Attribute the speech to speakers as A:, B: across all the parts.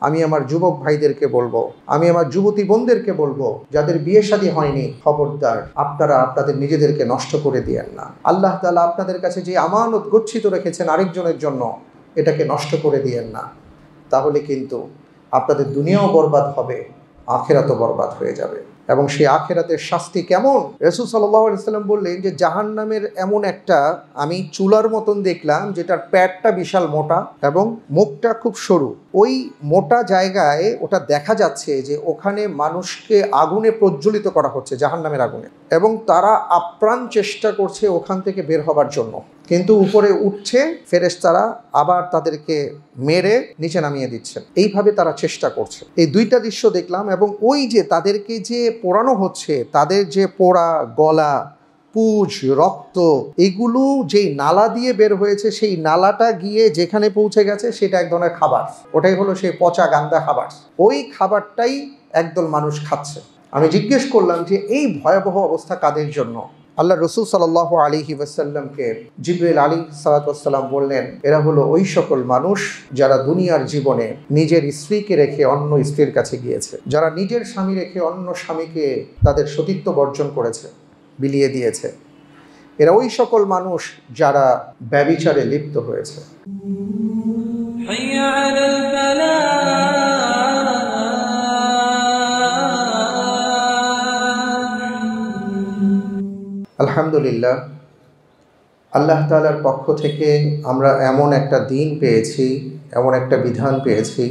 A: আমি আমার যুবক ভাইদেরকে বলবো, আমি আমার যুবতী বোনদেরকে বলবো, যাদের বিয়ে শাদী হয়নি, খবরদার আপনারা আপনাদের নিজেদেরকে নষ্ট করে দিয়েন না। আল্লাহ তাআলা আপনাদের কাছে যে আমানত গচ্ছিত রেখেছেন আরেকজনের জন্য, এটাকে নষ্ট করে দিয়েন না। তাহলে কিন্তু আপনাদের দুনিয়াও বরবাদ হবে, আখিরাতও বরবাদ হয়ে যাবে। এবং সেই আখিরাতের শাস্তি কেমন? রাসূল সাল্লাল্লাহু আলাইহি ওয়াসাল্লাম বললেন যে জাহান্নামের এমন একটা আমি চুলার মতন দেখলাম, যেটার পেটটা বিশাল মোটা এবং মুখটা খুব সরু। ওই মোটা জায়গায় ওটা দেখা যাচ্ছে যে ওখানে মানুষকে আগুনে প্রজ্বলিত করা হচ্ছে, জাহান্নামের আগুনে, এবং তারা আপ্রাণ চেষ্টা করছে ওখান থেকে বের হবার জন্য, কিন্তু উপরে উঠছে ফেরেশতারা আবার তাদেরকে মেরে নিচে নামিয়ে দিচ্ছেন। এইভাবে তারা চেষ্টা করছে। এই দুইটা দৃশ্য দেখলাম। এবং ওই যে তাদেরকে যে পোড়ানো হচ্ছে, তাদের যে পোড়া গলা, পুঁজ, রক্ত, এগুলো যেই নালা দিয়ে বের হয়েছে, সেই নালাটা গিয়ে যেখানে পৌঁছে গেছে সেটা এক ধরনের খাবার। ওটাই হলো সেই পচা গান্দা খাবার। ওই খাবারটাই একদল মানুষ খাচ্ছে। আমি জিজ্ঞেস করলাম যে এই ভয়াবহ অবস্থা কাদের জন্য? আল্লাহ রসুল সাল্লাল্লাহু আলাইহি ওয়াসাল্লামকে জিবরিল আলাইহিস সালাম বললেন, এরা হলো ওই সকল মানুষ যারা দুনিয়ার জীবনে নিজের স্ত্রীকে রেখে অন্য স্ত্রীর কাছে গিয়েছে, যারা নিজের স্বামী রেখে অন্য স্বামীকে তাদের সতীত্ব বর্জন করেছে, বিলিয়ে দিয়েছে। এরা ওই সকল মানুষ যারা ব্যভিচারে লিপ্ত হয়েছে। আলহামদুলিল্লাহ, আল্লাহ তাআলার পক্ষ থেকে আমরা এমন একটা দিন পেয়েছি, এমন একটা বিধান পেয়েছি,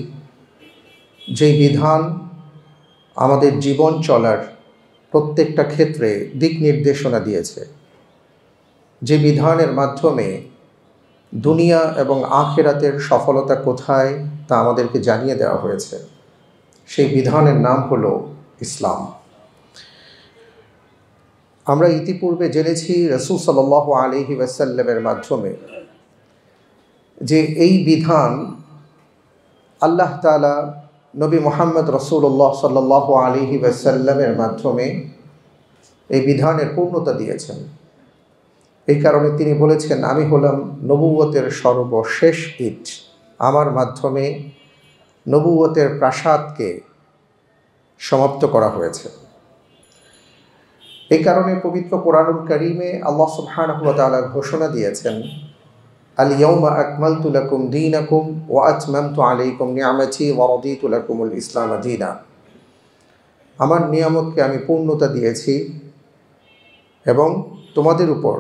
A: যেই বিধান আমাদের জীবন চলার প্রত্যেকটা ক্ষেত্রে দিক নির্দেশনা দিয়েছে, যে বিধানের মাধ্যমে দুনিয়া এবং আখিরাতের সফলতা কোথায় তা আমাদেরকে জানিয়ে দেওয়া হয়েছে। সেই বিধানের নাম হলো ইসলাম। আমরা ইতিপূর্বে জেনেছি রাসূল সাল্লাল্লাহু আলাইহি ওয়াসাল্লামের মাধ্যমে যে এই বিধান আল্লাহ তাআলা নবী মুহাম্মদ রাসূলুল্লাহ সাল্লাল্লাহু আলাইহি ওয়াসাল্লামের মাধ্যমে এই বিধানের পূর্ণতা দিয়েছেন। এই কারণে তিনি বলেছেন, আমি হলাম নবুয়তের সর্বশেষ ইট, আমার মাধ্যমে নবুয়তের প্রাসাদকে সমাপ্ত করা হয়েছে। এই কারণে পবিত্র কোরআনুল কারীমে আল্লাহ সুবহানাহু ওয়া তাআলা ঘোষণা দিয়েছেন, আল ইয়াউমা আকমালতু লাকুম দীনাকুম ওয়া আতমামতু আলাইকুম নি'মাতি ওয়া রাদিতু লাকুমুল ইসলাম দীনা। আমার নিয়ামতকে আমি পূর্ণতা দিয়েছি এবং তোমাদের উপর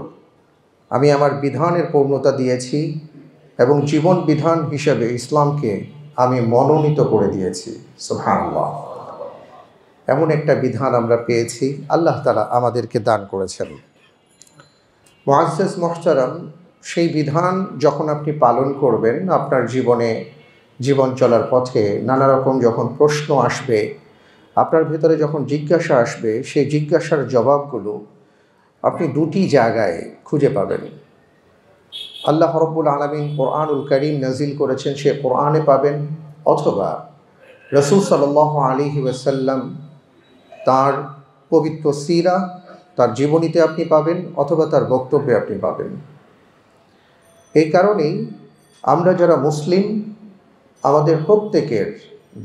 A: আমি আমার বিধানের পূর্ণতা দিয়েছি এবং জীবন বিধান হিসেবে ইসলামকে আমি মনোনীত করে দিয়েছি। সুবহানাল্লাহ। এমন একটা বিধান আমরা পেয়েছি, আল্লাহ তাআলা আমাদেরকে দান করেছেন। মুআজ্জাজ মুহতারাম, সেই বিধান যখন আপনি পালন করবেন, আপনার জীবন চলার পথে নানা রকম যখন প্রশ্ন আসবে, আপনার ভেতরে যখন জিজ্ঞাসা আসবে, সেই জিজ্ঞাসার জবাবগুলো আপনি দুটি জায়গায় খুঁজে পাবেন। আল্লাহ রাব্বুল আলামিন কোরআনুল কারীম নাজিল করেছেন, সে কোরআনে পাবেন, অথবা রাসূল সাল্লাল্লাহু আলাইহি ওয়াসাল্লাম তার পবিত্র সিরা, তার জীবনীতে আপনি পাবেন, অথবা তার বক্তব্যে আপনি পাবেন। এই কারণেই আমরা যারা মুসলিম, আমাদের প্রত্যেকের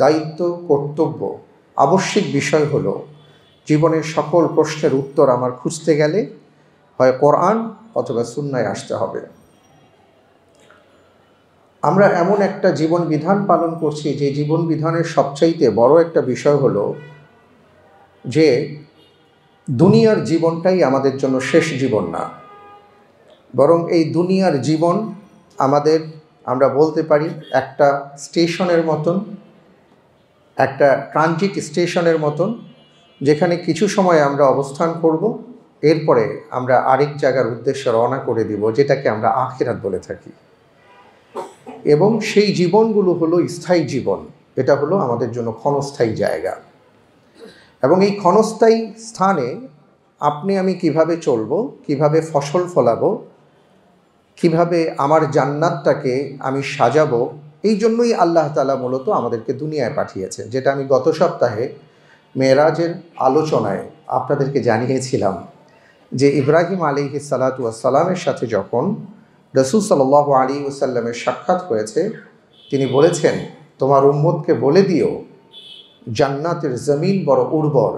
A: দায়িত্ব, কর্তব্য, আবশ্যিক বিষয় হলো জীবনের সকল প্রশ্নের উত্তর আমার খুঁজতে গেলে হয় কোরআন অথবা সুন্নায় আসতে হবে। আমরা এমন একটা জীবন বিধান পালন করছি, যে জীবন বিধানের সবচাইতে বড় একটা বিষয় হলো যে দুনিয়ার জীবনটাই আমাদের জন্য শেষ জীবন না, বরং এই দুনিয়ার জীবন আমাদের, আমরা বলতে পারি, একটা স্টেশনের মতন, একটা ট্রানজিট স্টেশনের মতন, যেখানে কিছু সময় আমরা অবস্থান করব, এরপরে আমরা আরেক জায়গার উদ্দেশ্যে রওনা করে দিব, যেটাকে আমরা আখিরাত বলে থাকি। এবং সেই জীবনগুলো হলো স্থায়ী জীবন, এটা হলো আমাদের জন্য ক্ষণস্থায়ী জায়গা। এবং এই ক্ষণস্থায়ী স্থানে আপনি আমি কিভাবে চলবো, কিভাবে ফসল ফলাবো, কিভাবে আমার জান্নাতটাকে আমি সাজাবো, এই জন্যই আল্লাহ তাআলা মূলত আমাদেরকে দুনিয়ায় পাঠিয়েছে। যেটা আমি গত সপ্তাহে মেরাজের আলোচনায় আপনাদেরকে জানিয়েছিলাম, যে ইব্রাহিম আলাইহিস সালাতু ওয়াস সালামের সাথে যখন রাসূল সাল্লাল্লাহু আলাইহি ওয়াসাল্লামের সাক্ষাৎ হয়েছে, তিনি বলেছেন তোমার উম্মতকে বলে দিও জান্নাতের জমিন বড় উর্বর,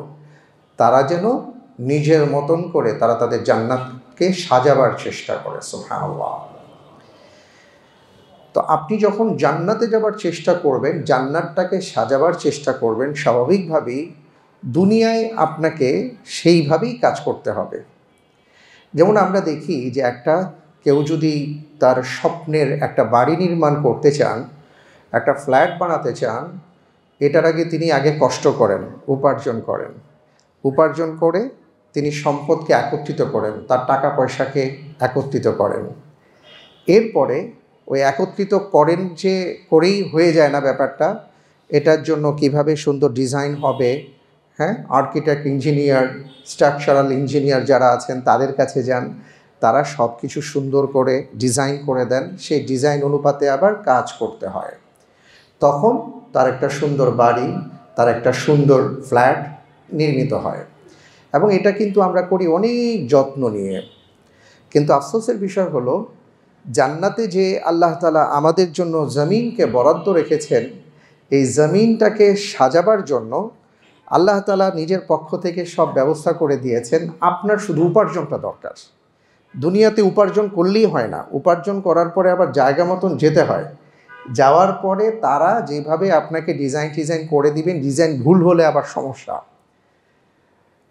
A: তারা যেন নিজের মতন করে তারা তাদের জান্নাতকে সাজাবার চেষ্টা করে। সুবহানাল্লাহ। তো আপনি যখন জান্নাতে যাবার চেষ্টা করবেন, জান্নাতটাকে সাজাবার চেষ্টা করবেন, স্বাভাবিকভাবেই দুনিয়ায় আপনাকে সেইভাবেই কাজ করতে হবে। যেমন আমরা দেখি যে কেউ যদি তার স্বপ্নের একটা বাড়ি নির্মাণ করতে চান, একটা ফ্ল্যাট বানাতে চান, এটার আগে তিনি কষ্ট করেন, উপার্জন করে তিনি সম্পদকে একত্রিত করেন, তার টাকা পয়সাকে একত্রিত করেন। এরপরে ওই একত্রিত করেই হয়ে যায় না ব্যাপারটা, এটার জন্য কিভাবে সুন্দর ডিজাইন হবে, হ্যাঁ, আর্কিটেক্ট, ইঞ্জিনিয়ার, স্ট্রাকচারাল ইঞ্জিনিয়ার যারা আছেন তাদের কাছে যান, তারা সব কিছু সুন্দর করে ডিজাইন করে দেন, সেই ডিজাইন অনুপাতে আবার কাজ করতে হয়। তখন তার একটা সুন্দর বাড়ি, তার একটা সুন্দর ফ্ল্যাট নির্মিত হয়। এবং এটা কিন্তু আমরা করি অনেক যত্ন নিয়ে। কিন্তু আফসোসের বিষয় হলো, জান্নাতে যে আল্লাহ তাআলা আমাদের জন্য জমিনকে বরাদ্দ রেখেছেন, এই জমিনটাকে সাজাবার জন্য আল্লাহ তাআলা নিজের পক্ষ থেকে সব ব্যবস্থা করে দিয়েছেন। আপনার শুধু উপার্জনটা দরকার। দুনিয়াতে উপার্জন করলেই হয় না, উপার্জন করার পরে আবার জায়গা মতন যেতে হয়। যাওয়ার পরে তারা যেভাবে আপনাকে ডিজাইন করে দিবেন, ডিজাইন ভুল হলে আবার সমস্যা।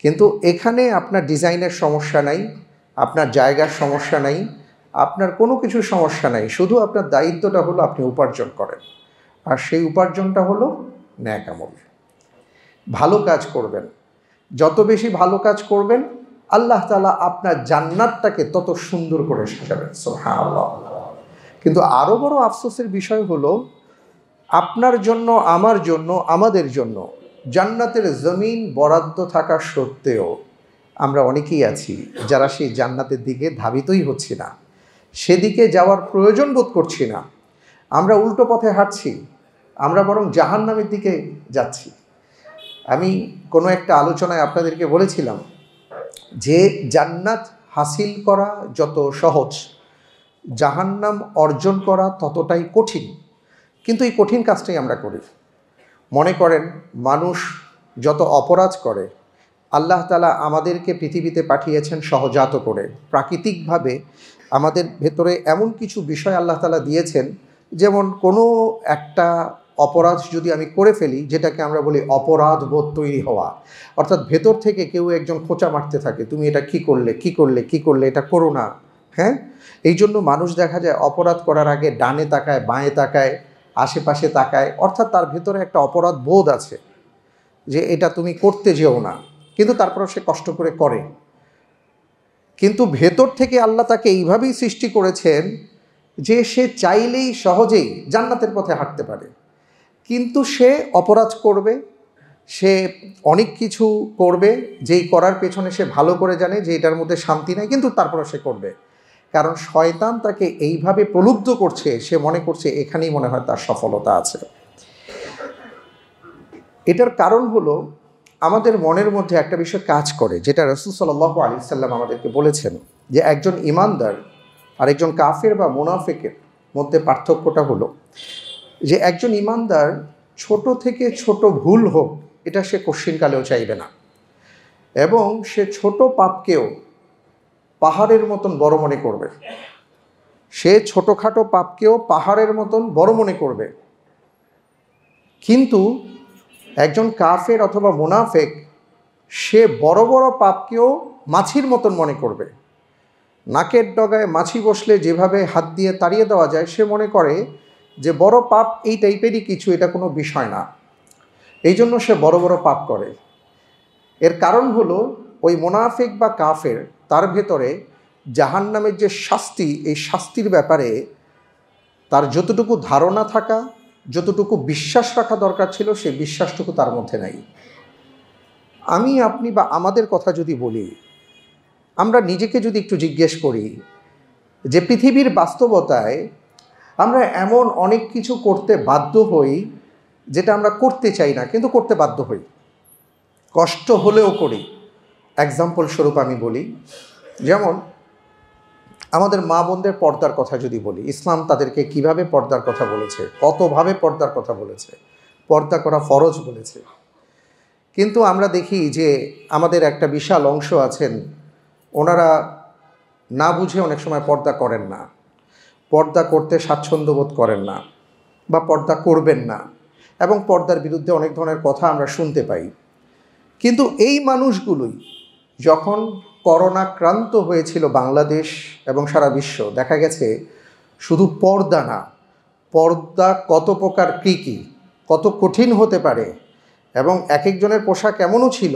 A: কিন্তু এখানে আপনার ডিজাইনের সমস্যা নাই, আপনার জায়গার সমস্যা নাই, আপনার কোনো কিছুর সমস্যা নাই। শুধু আপনার দায়িত্বটা হলো আপনি উপার্জন করেন, আর সেই উপার্জনটা হলো নেক আমল। ভালো কাজ করবেন, যত বেশি ভালো কাজ করবেন আল্লাহ তাআলা আপনার জান্নাতটাকে তত সুন্দর করে সাজাবেন। সুবহানাল্লাহ। কিন্তু আরও বড় আফসোসের বিষয় হলো, আপনার জন্য, আমার জন্য, আমাদের জন্য জান্নাতের জমিন বরাদ্দ থাকা সত্ত্বেও আমরা অনেকেই আছি যারা সেই জান্নাতের দিকে ধাবিতই হচ্ছি না, সেদিকে যাওয়ার প্রয়োজন বোধ করছি না। আমরা উল্টো পথে হাঁটছি, আমরা বরং জাহান্নামের দিকে যাচ্ছি। আমি কোনো একটা আলোচনায় আপনাদেরকে বলেছিলাম যে জান্নাত হাসিল করা যত সহজ, জাহান্নাম অর্জন করা ততটাই কঠিন। কিন্তু এই কঠিন কাজটাই আমরা করি। মনে করেন, মানুষ যত অপরাধ করে, আল্লাহ তাআলা আমাদেরকে পৃথিবীতে পাঠিয়েছেন সহজাত করে। প্রাকৃতিকভাবে আমাদের ভেতরে এমন কিছু বিষয় আল্লাহ তাআলা দিয়েছেন, যেমন কোনো একটা অপরাধ যদি আমি করে ফেলি, যেটাকে আমরা বলি অপরাধ বোধ তৈরি হওয়া, অর্থাৎ ভেতর থেকে কেউ একজন খোঁচা মারতে থাকে, তুমি এটা কী করলে, এটা করো না। হ্যাঁ, এই জন্য মানুষ দেখা যায় অপরাধ করার আগে ডানে তাকায়, বাঁয়ে তাকায়, আশেপাশে তাকায়, অর্থাৎ তার ভেতরে একটা অপরাধ বোধ আছে যে এটা তুমি করতে যেও না, কিন্তু তারপরেও সে কষ্ট করে। কিন্তু ভেতর থেকে আল্লাহ তাকে এইভাবেই সৃষ্টি করেছেন যে সে চাইলেই সহজেই জান্নাতের পথে হাঁটতে পারে। কিন্তু সে অপরাধ করবে, সে অনেক কিছু করবে, যেই করার পেছনে সে ভালো করে জানে যে এটার মধ্যে শান্তি নাই, কিন্তু তারপরে সে করবে। কারণ শয়তান তাকে এইভাবে প্রলুব্ধ করছে, সে মনে করছে এখানেই মনে হয় তার সফলতা আছে। এটার কারণ হলো, আমাদের মনের মধ্যে একটা বিষয় কাজ করে, যেটা রাসূল সাল্লাল্লাহু আলাইহি ওয়াসাল্লাম আমাদেরকে বলেছেন, যে একজন ঈমানদার আর একজন কাফের বা মুনাফিকের মধ্যে পার্থক্যটা হলো যে একজন ঈমানদার ছোট থেকে ছোট ভুল হোক, এটা সে কশ্চিনকালেও চাইবে না, এবং সে ছোট পাপকেও পাহাড়ের মতন বড় মনে করবে। সে ছোটোখাটো পাপকেও পাহাড়ের মতন বড় মনে করবে। কিন্তু একজন কাফের অথবা মুনাফিক, সে বড় বড় পাপকেও মাছির মতন মনে করবে। নাকের ডগায় মাছি বসলে যেভাবে হাত দিয়ে তাড়িয়ে দেওয়া যায়, সে মনে করে যে বড় পাপ এই টাইপেরই কিছু, এটা কোনো বিষয় না। এই জন্য সে বড় বড় পাপ করে। এর কারণ হলো, ওই মুনাফিক বা কাফের, তার ভেতরে জাহান্নামের যে শাস্তি, এই শাস্তির ব্যাপারে তার যতটুকু ধারণা থাকা, যতটুকু বিশ্বাস রাখা দরকার ছিল, সেই বিশ্বাসটুকু তার মধ্যে নাই। আমি, আপনি বা আমাদের কথা যদি বলি, আমরা নিজেকে যদি একটু জিজ্ঞেস করি যে পৃথিবীর বাস্তবতায় আমরা এমন অনেক কিছু করতে বাধ্য হই যেটা আমরা করতে চাই না, কিন্তু করতে বাধ্য হই, কষ্ট হলেও করি। এক্সাম্পল স্বরূপ আমি বলি, যেমন আমাদের মা বোনদের পর্দার কথা যদি বলি, ইসলাম তাদেরকে কিভাবে পর্দার কথা বলেছে, কতভাবে পর্দার কথা বলেছে, পর্দা করা ফরজ বলেছে। কিন্তু আমরা দেখি যে আমাদের একটা বিশাল অংশ আছেন, ওনারা না বুঝে অনেক সময় পর্দা করেন না, পর্দা করতে স্বাচ্ছন্দ্য বোধ করেন না বা পর্দা করবেন না, এবং পর্দার বিরুদ্ধে অনেক ধরনের কথা আমরা শুনতে পাই। কিন্তু এই মানুষগুলোই যখন করোনাক্রান্ত হয়েছিল বাংলাদেশ এবং সারা বিশ্ব, দেখা গেছে শুধু পর্দা না, পর্দা কত প্রকার কী কত কঠিন হতে পারে, এবং এক একজনের পোশাক এমনও ছিল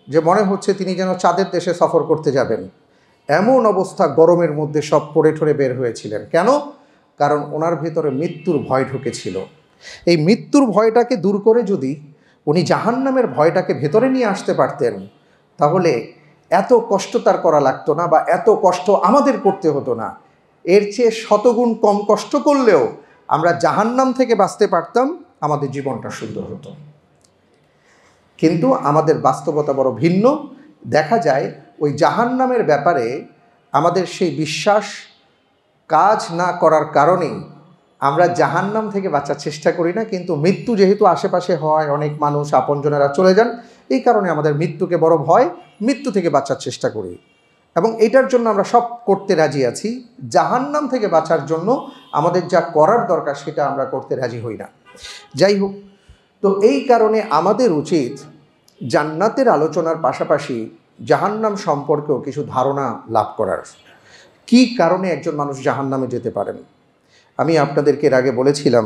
A: যে মনে হচ্ছে তিনি যেন চাঁদের দেশে সফর করতে যাবেন। এমন অবস্থা, গরমের মধ্যে সব পড়ে ঠরে বের হয়েছিলেন। কেন? কারণ ওনার ভেতরে মৃত্যুর ভয় ঢুকেছিল। এই মৃত্যুর ভয়টাকে দূর করে যদি উনি জাহান্নামের ভয়টাকে ভেতরে নিয়ে আসতে পারতেন, তাহলে এত কষ্ট তার করা লাগতো না, বা এত কষ্ট আমাদের করতে হতো না। এর চেয়ে শতগুণ কম কষ্ট করলেও আমরা জাহান্নাম থেকে বাঁচতে পারতাম, আমাদের জীবনটা সুন্দর হতো। কিন্তু আমাদের বাস্তবতা বড় ভিন্ন। দেখা যায় ওই জাহান্নামের ব্যাপারে আমাদের সেই বিশ্বাস কাজ না করার কারণেই আমরা জাহান্নাম থেকে বাঁচার চেষ্টা করি না। কিন্তু মৃত্যু যেহেতু আশেপাশে হয়, অনেক মানুষ আপনজনেরা চলে যান, এই কারণে আমাদের মৃত্যুকে বড় ভয়, মৃত্যু থেকে বাঁচার চেষ্টা করি, এবং এটার জন্য আমরা সব করতে রাজি আছি। জাহান্নাম থেকে বাঁচার জন্য আমাদের যা করার দরকার সেটা আমরা করতে রাজি হই না। যাই হোক, তো এই কারণে আমাদের উচিত জান্নাতের আলোচনার পাশাপাশি জাহান্নাম সম্পর্কেও কিছু ধারণা লাভ করার। কি কারণে একজন মানুষ জাহান্নামে যেতে পারেন? আমি আপনাদেরকে এর আগে বলেছিলাম,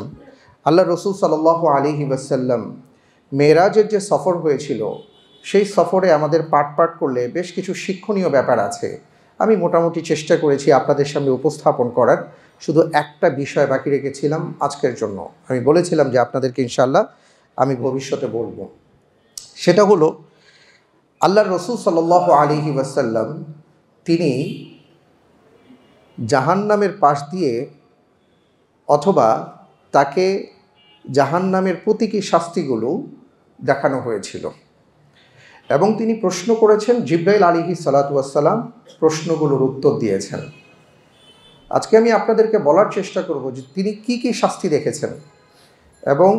A: আল্লাহ রসুল সাল্লাল্লাহু আলাইহি ওয়াসাল্লাম মেরাজের যে সফর হয়েছিল, সেই সফরে আমাদের পাঠ করলে বেশ কিছু শিক্ষণীয় ব্যাপার আছে। আমি মোটামুটি চেষ্টা করেছি আপনাদের সামনে উপস্থাপন করার। শুধু একটা বিষয় বাকি রেখেছিলাম আজকের জন্য। আমি বলেছিলাম যে আপনাদেরকে ইনশাআল্লাহ আমি ভবিষ্যতে বলবো। সেটা হলো, আল্লাহ রসুল সাল্লাল্লাহু আলাইহি ওয়াসাল্লাম তিনি জাহান্নামের পাশ দিয়ে, অথবা তাকে জাহান্নামের প্রতীকী শাস্তিগুলো দেখানো হয়েছিল, এবং তিনি প্রশ্ন করেছেন। জিবরাইল আলাইহিস সালাতু ওয়াস সালাম প্রশ্নগুলোর উত্তর দিয়েছেন। আজকে আমি আপনাদেরকে বলার চেষ্টা করব যে তিনি কি কি শাস্তি দেখেছেন এবং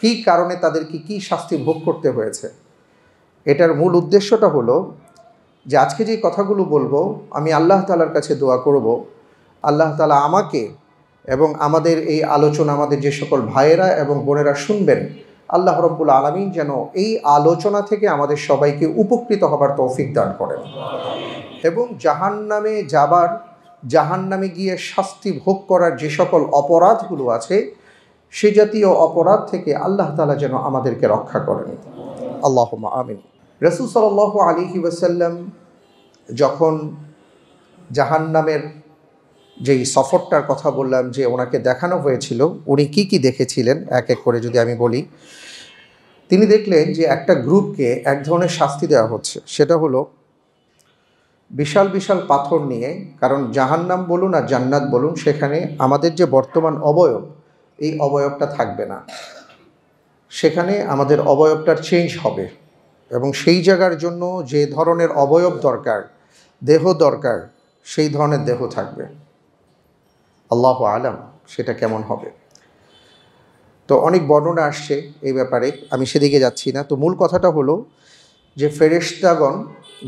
A: কি কারণে তাদেরকে কি শাস্তি ভোগ করতে হয়েছে। এটার মূল উদ্দেশ্যটা হলো যে আজকে যে কথাগুলো বলবো, আমি আল্লাহ তাআলার কাছে দোয়া করব, আল্লাহ তাআলা আমাকে এবং আমাদের এই আলোচনা, আমাদের যে সকল ভাইয়েরা এবং বোনেরা শুনবেন, আল্লাহ রাব্বুল আলামিন যেন এই আলোচনা থেকে আমাদের সবাইকে উপকৃত হবার তৌফিক দান করেন, এবং জাহান্নামে যাবার, জাহান্নামে গিয়ে শাস্তি ভোগ করার যে সকল অপরাধগুলো আছে, সে জাতীয় অপরাধ থেকে আল্লাহ তাআলা যেন আমাদেরকে রক্ষা করেন। আল্লাহুম্মা আমিন। রাসূল সাল্লাল্লাহু আলাইহি ওয়াসাল্লাম যখন জাহান্নামের যেই সফরটার কথা বললাম যে ওনাকে দেখানো হয়েছিল, উনি কি কি দেখেছিলেন এক এক করে যদি আমি বলি। তিনি দেখলেন যে একটা গ্রুপকে এক ধরনের শাস্তি দেওয়া হচ্ছে, সেটা হলো বিশাল বিশাল পাথর নিয়ে। কারণ জাহান্নাম বলুন আর জান্নাত বলুন, সেখানে আমাদের যে বর্তমান অবয়ব, এই অবয়বটা থাকবে না, সেখানে আমাদের অবয়বটার চেঞ্জ হবে, এবং সেই জায়গার জন্য যে ধরনের অবয়ব দরকার, দেহ দরকার, সেই ধরনের দেহ থাকবে। আল্লাহু আলাম সেটা কেমন হবে। তো অনেক বর্ণনা আসছে এই ব্যাপারে, আমি সেদিকে যাচ্ছি না। তো মূল কথাটা হলো যে ফেরেশতাগণ,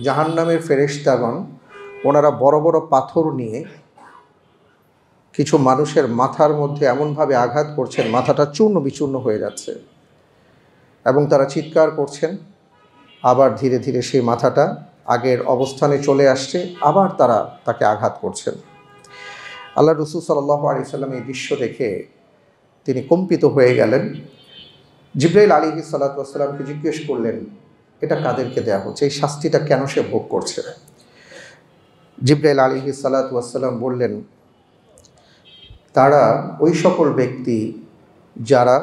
A: জাহান্নামের ফেরেশতাগণ, ওনারা বড় বড় পাথর নিয়ে কিছু মানুষের মাথার মধ্যে এমনভাবে আঘাত করছেন, মাথাটা চূর্ণ বিচূর্ণ হয়ে যাচ্ছে, এবং তারা চিৎকার করছেন। আবার ধীরে ধীরে সেই মাথাটা আগের অবস্থানে চলে আসছে, আবার তারা তাকে আঘাত করছেন। আল্লাহ রাসূল সাল্লাল্লাহু আলাইহি সাল্লাম এই দৃশ্য দেখে তিনি কম্পিত হয়ে গেলেন। জিবরাইল আলাইহিস সালাতু ওয়াস সালামকে জিজ্ঞেস করলেন, এটা কাদেরকে দেয়া হচ্ছে, এই শাস্তিটা কেন সে ভোগ করছে? জিবরাইল আলাইহিস সালাতু ওয়াস সালাম বললেন, তারা ওই সকল ব্যক্তি যারা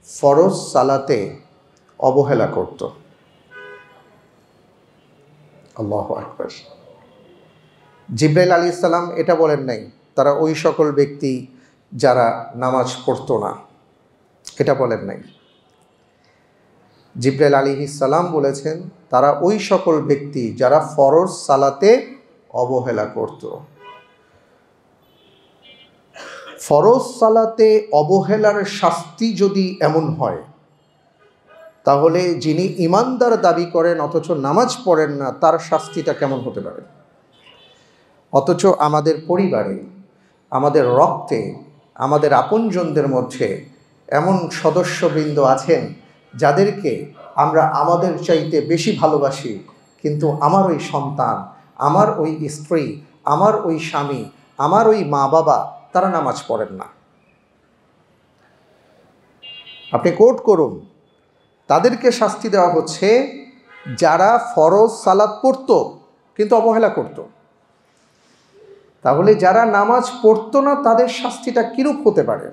A: ফরজ সালাতে অবহেলা করত। আল্লাহু আকবার। জিবরাইল আলাইহিস সালাম এটা বলেন নাই তারা ওই সকল ব্যক্তি যারা নামাজ পড়তো না, এটা বলেন নাই। জিবরাইল আলাইহিস সালাম বলেছেন তারা ওই সকল ব্যক্তি যারা ফরজ সালাতে অবহেলা করত। ফরজ সালাতে অবহেলার শাস্তি যদি এমন হয়, তাহলে যিনি ইমানদার দাবি করেন অথচ নামাজ পড়েন না, তার শাস্তিটা কেমন হতে পারে? অথচ আমাদের পরিবারে, আমাদের রক্তে, আমাদের আপনজনদের মধ্যে এমন সদস্যবৃন্দ আছেন যাদেরকে আমরা আমাদের চাইতে বেশি ভালোবাসি, কিন্তু আমার ওই সন্তান, আমার ওই স্ত্রী, আমার ওই স্বামী, আমার ওই মা বাবা তারা নামাজ পড়েন না। আপনি কোট করুন, তাদেরকে শাস্তি দেওয়া হচ্ছে যারা ফরজ সালাত পড়তো কিন্তু অবহেলা করত। তাহলে যারা নামাজ পড়তো না তাদের শাস্তিটা কিরূপ হতে পারে?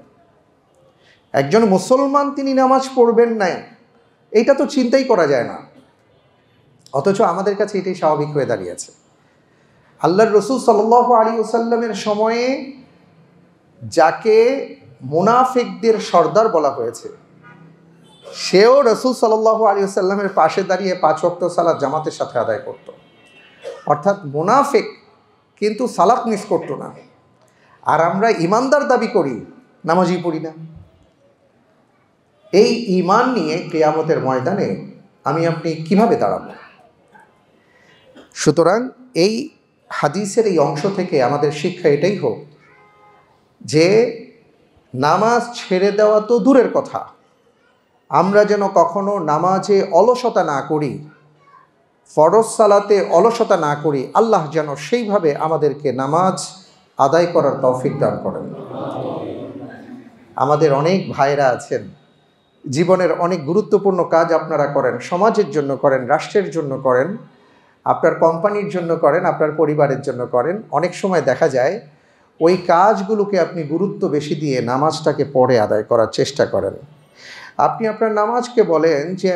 A: একজন মুসলমান তিনি নামাজ পড়বেন না, এইটা তো চিন্তাই করা যায় না, অথচ আমাদের কাছে এটাই স্বাভাবিক হয়ে দাঁড়িয়েছে। আল্লাহর রসুল সাল্লাল্লাহু আলাইহি ওয়াসাল্লামের সময়ে যাকে মুনাফিকদের সর্দার বলা হয়েছে, সেও রসুল সাল্লাল্লাহু আলাইহি ওয়াসাল্লামের পাশে দাঁড়িয়ে 5 ওয়াক্ত সালাত জামাতের সাথে আদায় করত। অর্থাৎ মুনাফিক কিন্তু সালাত মিস করতো না। আর আমরা ইমানদার দাবি করি, নামাজই পড়ি না। এই ঈমান নিয়ে কিয়ামতের ময়দানে আমি আপনি কিভাবে দাঁড়াবো? সুতরাং এই হাদিসের এই অংশ থেকে আমাদের শিক্ষা এটাই হোক যে নামাজ ছেড়ে দেওয়া তো দূরের কথা, আমরা যেন কখনো নামাজে অলসতা না করি, ফরজ সালাতে অলসতা না করি। আল্লাহ যেন সেইভাবে আমাদেরকে নামাজ আদায় করার তৌফিক দান করেন। আমাদের অনেক ভাইরা আছেন, জীবনের অনেক গুরুত্বপূর্ণ কাজ আপনারা করেন, সমাজের জন্য করেন, রাষ্ট্রের জন্য করেন, আপনার কোম্পানির জন্য করেন, আপনার পরিবারের জন্য করেন। অনেক সময় দেখা যায় ওই কাজগুলোকে আপনি গুরুত্ব বেশি দিয়ে নামাজটাকে পরে আদায় করার চেষ্টা করেন। আপনি আপনার নামাজকে বলেন যে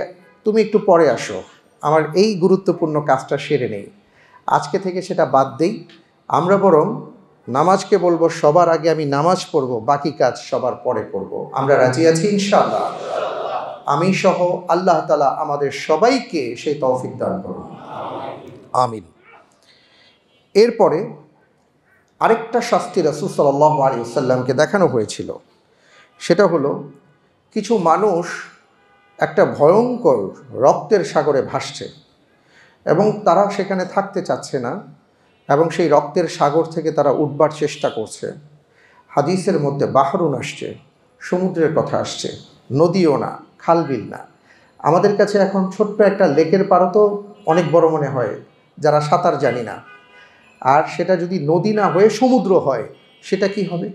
A: তুমি একটু পরে আসো, আমার এই গুরুত্বপূর্ণ কাজটা সেরে নেই, আজকে থেকে সেটা বাদ দেই। আমরা বরং নামাজকে বলবো সবার আগে আমি নামাজ পড়ব, বাকি কাজ সবার পরে করব। আমরা রাজি আছি ইনশাআল্লাহ? আমি সহ আল্লাহ তাআলা আমাদের সবাইকে সেই তৌফিক দান করুন, আমিন। এরপরে আরেকটা শাস্তি রাসূল সাল্লাল্লাহু আলাইহি ওয়াসাল্লামকে দেখানো হয়েছিল, সেটা হলো কিছু মানুষ একটা ভয়ঙ্কর রক্তের সাগরে ভাসছে এবং তারা সেখানে থাকতে চাচ্ছে না এবং সেই রক্তের সাগর থেকে তারা উঠবার চেষ্টা করছে। হাদিসের মধ্যে বাহরুন আসছে, সমুদ্রের কথা আসছে, নদীও না, খালবিল না। আমাদের কাছে এখন ছোট্ট একটা লেকের পাড়ও তো অনেক বড় মনে হয় যারা সাঁতার জানি না, আর সেটা যদি নদী না হয়ে সমুদ্র হয় সেটা কি হবে?